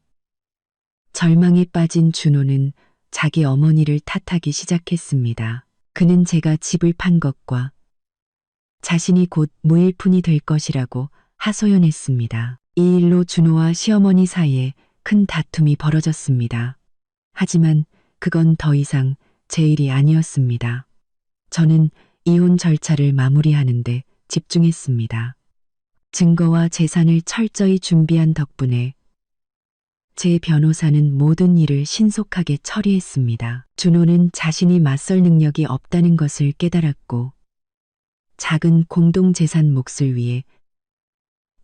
절망에 빠진 준호는 자기 어머니를 탓하기 시작했습니다. 그는 제가 집을 판 것과 자신이 곧 무일푼이 될 것이라고 하소연했습니다. 이 일로 준호와 시어머니 사이에 큰 다툼이 벌어졌습니다. 하지만 그건 더 이상 제 일이 아니었습니다. 저는 이혼 절차를 마무리하는데 집중했습니다. 증거와 재산을 철저히 준비한 덕분에 제 변호사는 모든 일을 신속하게 처리했습니다. 준호는 자신이 맞설 능력이 없다는 것을 깨달았고 작은 공동재산 몫을 위해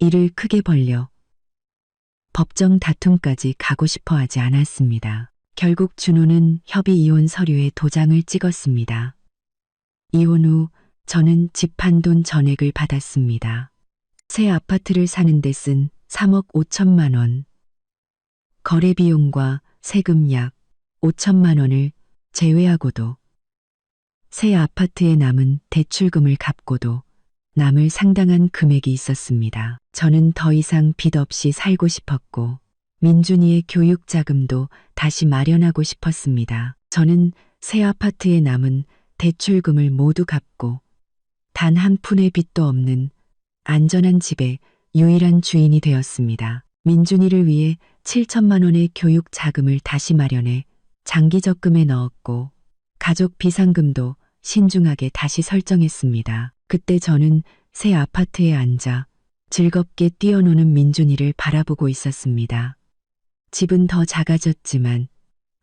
일을 크게 벌려 법정 다툼까지 가고 싶어 하지 않았습니다. 결국 준호는 협의 이혼 서류에 도장을 찍었습니다. 이혼 후 저는 집 판 돈 전액을 받았습니다. 새 아파트를 사는 데 쓴 3억 5천만 원, 거래 비용과 세금 약 5천만 원을 제외하고도 새 아파트에 남은 대출금을 갚고도 남을 상당한 금액이 있었습니다. 저는 더 이상 빚 없이 살고 싶었고 민준이의 교육 자금도 다시 마련하고 싶었습니다. 저는 새 아파트에 남은 대출금을 모두 갚고 단 한 푼의 빚도 없는 안전한 집의 유일한 주인이 되었습니다. 민준이를 위해 7천만 원의 교육 자금을 다시 마련해 장기 적금에 넣었고 가족 비상금도 신중하게 다시 설정했습니다. 그때 저는 새 아파트에 앉아 즐겁게 뛰어노는 민준이를 바라보고 있었습니다. 집은 더 작아졌지만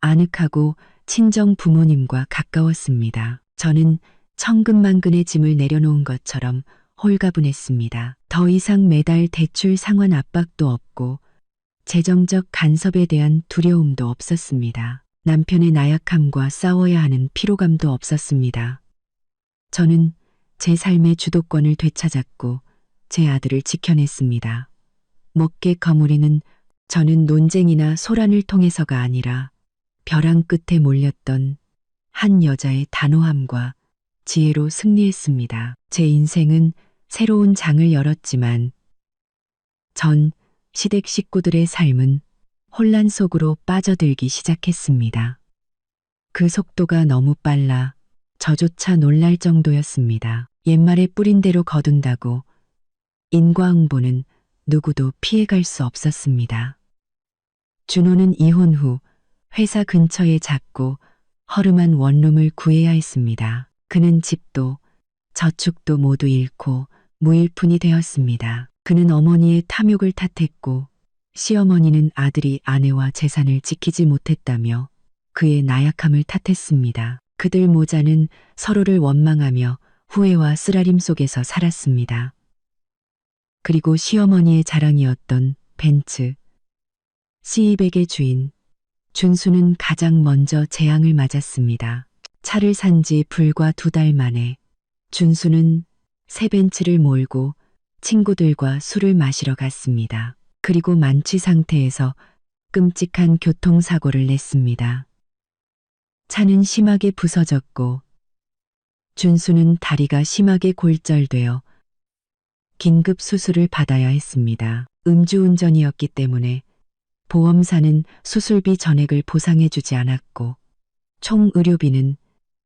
아늑하고 친정 부모님과 가까웠습니다. 저는 천근만근의 짐을 내려놓은 것처럼 홀가분했습니다. 더 이상 매달 대출 상환 압박도 없고 재정적 간섭에 대한 두려움도 없었습니다. 남편의 나약함과 싸워야 하는 피로감도 없었습니다. 저는 제 삶의 주도권을 되찾았고 제 아들을 지켜냈습니다. 먹게 거무리는 저는 논쟁이나 소란을 통해서가 아니라 벼랑 끝에 몰렸던 한 여자의 단호함과 지혜로 승리했습니다. 제 인생은 새로운 장을 열었지만 전 시댁 식구들의 삶은 혼란 속으로 빠져들기 시작했습니다. 그 속도가 너무 빨라 저조차 놀랄 정도였습니다. 옛말에 뿌린 대로 거둔다고 인과응보는 누구도 피해갈 수 없었습니다. 준호는 이혼 후 회사 근처의 작고 허름한 원룸을 구해야 했습니다. 그는 집도 저축도 모두 잃고 무일푼이 되었습니다. 그는 어머니의 탐욕을 탓했고 시어머니는 아들이 아내와 재산을 지키지 못했다며 그의 나약함을 탓했습니다. 그들 모자는 서로를 원망하며 후회와 쓰라림 속에서 살았습니다. 그리고 시어머니의 자랑이었던 벤츠, C200의 주인 준수는 가장 먼저 재앙을 맞았습니다. 차를 산 지 불과 2달 만에 준수는 새 벤츠를 몰고 친구들과 술을 마시러 갔습니다. 그리고 만취 상태에서 끔찍한 교통사고를 냈습니다. 차는 심하게 부서졌고 준수는 다리가 심하게 골절되어 긴급 수술을 받아야 했습니다. 음주운전이었기 때문에 보험사는 수술비 전액을 보상해주지 않았고 총 의료비는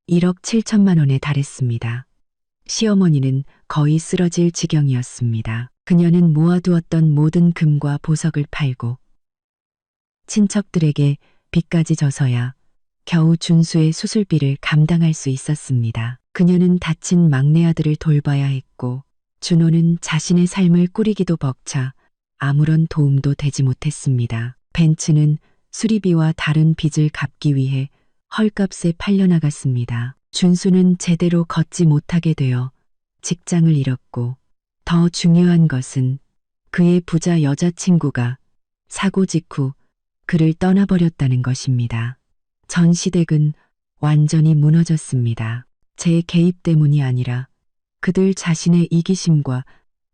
1억 7천만 원에 달했습니다. 시어머니는 거의 쓰러질 지경이었습니다. 그녀는 모아두었던 모든 금과 보석을 팔고 친척들에게 빚까지 져서야 겨우 준수의 수술비를 감당할 수 있었습니다. 그녀는 다친 막내 아들을 돌봐야 했고 준호는 자신의 삶을 꾸리기도 벅차 아무런 도움도 되지 못했습니다. 벤츠는 수리비와 다른 빚을 갚기 위해 헐값에 팔려나갔습니다. 준수는 제대로 걷지 못하게 되어 직장을 잃었고 더 중요한 것은 그의 부자 여자친구가 사고 직후 그를 떠나버렸다는 것입니다. 전 시댁은 완전히 무너졌습니다. 제 개입 때문이 아니라 그들 자신의 이기심과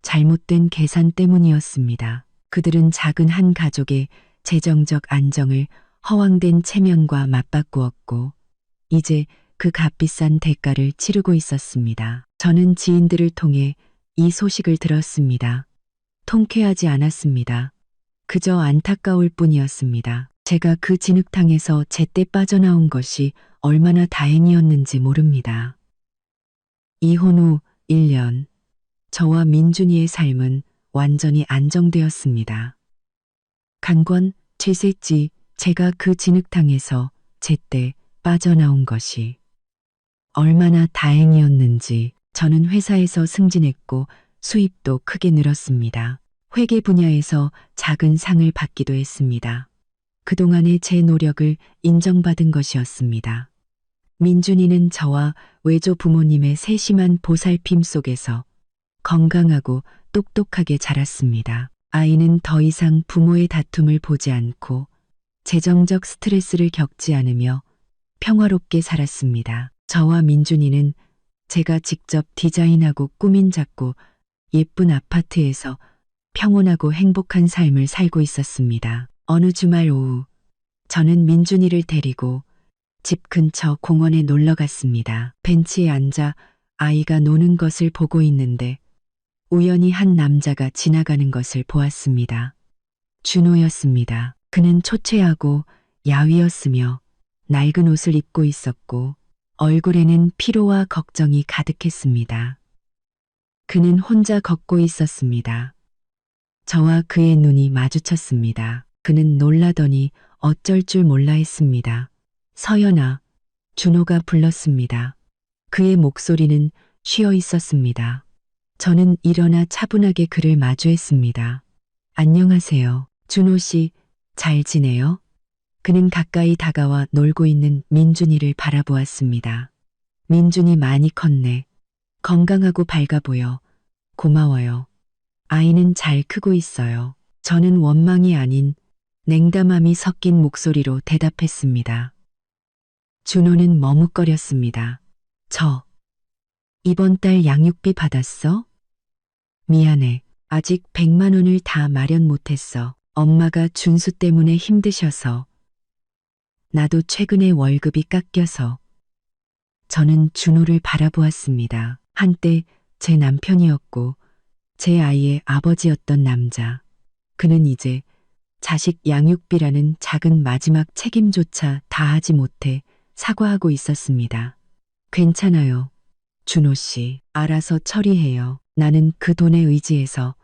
잘못된 계산 때문이었습니다. 그들은 작은 한 가족의 재정적 안정을 허황된 체면과 맞바꾸었고 이제 그 값비싼 대가를 치르고 있었습니다. 저는 지인들을 통해 이 소식을 들었습니다. 통쾌하지 않았습니다. 그저 안타까울 뿐이었습니다. 제가 그 진흙탕에서 제때 빠져나온 것이 얼마나 다행이었는지 모릅니다. 이혼 후 1년, 저와 민준이의 삶은 완전히 안정되었습니다. 간권, 제셋지, 제가 그 진흙탕에서 제때 빠져나온 것이 얼마나 다행이었는지. 저는 회사에서 승진했고 수입도 크게 늘었습니다. 회계 분야에서 작은 상을 받기도 했습니다. 그동안의 제 노력을 인정받은 것이었습니다. 민준이는 저와 외조 부모님의 세심한 보살핌 속에서 건강하고 똑똑하게 자랐습니다. 아이는 더 이상 부모의 다툼을 보지 않고 재정적 스트레스를 겪지 않으며 평화롭게 살았습니다. 저와 민준이는 제가 직접 디자인하고 꾸민 작고 예쁜 아파트에서 평온하고 행복한 삶을 살고 있었습니다. 어느 주말 오후, 저는 민준이를 데리고 집 근처 공원에 놀러 갔습니다. 벤치에 앉아 아이가 노는 것을 보고 있는데 우연히 한 남자가 지나가는 것을 보았습니다. 준호였습니다. 그는 초췌하고 야위었으며 낡은 옷을 입고 있었고 얼굴에는 피로와 걱정이 가득했습니다. 그는 혼자 걷고 있었습니다. 저와 그의 눈이 마주쳤습니다. 그는 놀라더니 어쩔 줄 몰라 했습니다. 서연아, 준호가 불렀습니다. 그의 목소리는 쉬어 있었습니다. 저는 일어나 차분하게 그를 마주했습니다. 안녕하세요. 준호 씨, 잘 지내요? 그는 가까이 다가와 놀고 있는 민준이를 바라보았습니다. 민준이 많이 컸네. 건강하고 밝아 보여. 고마워요. 아이는 잘 크고 있어요. 저는 원망이 아닌 냉담함이 섞인 목소리로 대답했습니다. 준호는 머뭇거렸습니다. 이번 달 양육비 받았어? 미안해. 아직 100만 원을 다 마련 못했어. 엄마가 준수 때문에 힘드셔서. 나도 최근에 월급이 깎여서. 저는 준호를 바라보았습니다. 한때 제 남편이었고 제 아이의 아버지였던 남자. 그는 이제 자식 양육비라는 작은 마지막 책임조차 다하지 못해 사과하고 있었습니다. 괜찮아요. 준호 씨, 알아서 처리해요. 나는 그 돈에 의지해서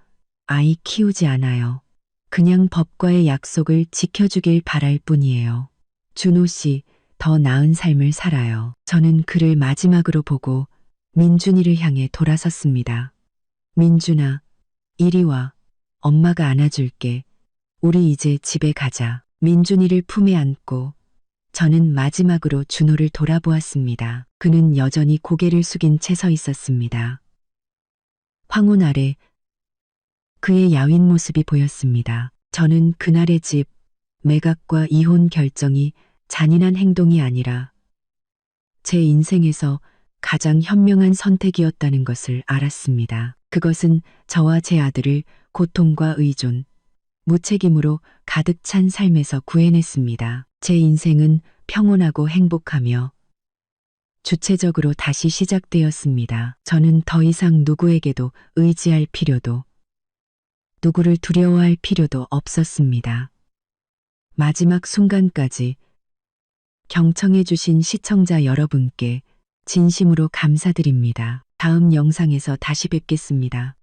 아이 키우지 않아요. 그냥 법과의 약속을 지켜주길 바랄 뿐이에요. 준호 씨, 더 나은 삶을 살아요. 저는 그를 마지막으로 보고 민준이를 향해 돌아섰습니다. 민준아, 이리 와. 엄마가 안아줄게. 우리 이제 집에 가자. 민준이를 품에 안고 저는 마지막으로 준호를 돌아보았습니다. 그는 여전히 고개를 숙인 채 서 있었습니다. 황혼 아래 그의 야윈 모습이 보였습니다. 저는 그날의 집 매각과 이혼 결정이 잔인한 행동이 아니라 제 인생에서 가장 현명한 선택이었다는 것을 알았습니다. 그것은 저와 제 아들을 고통과 의존, 무책임으로 가득 찬 삶에서 구해냈습니다. 제 인생은 평온하고 행복하며 주체적으로 다시 시작되었습니다. 저는 더 이상 누구에게도 의지할 필요도, 누구를 두려워할 필요도 없었습니다. 마지막 순간까지 경청해주신 시청자 여러분께 진심으로 감사드립니다. 다음 영상에서 다시 뵙겠습니다.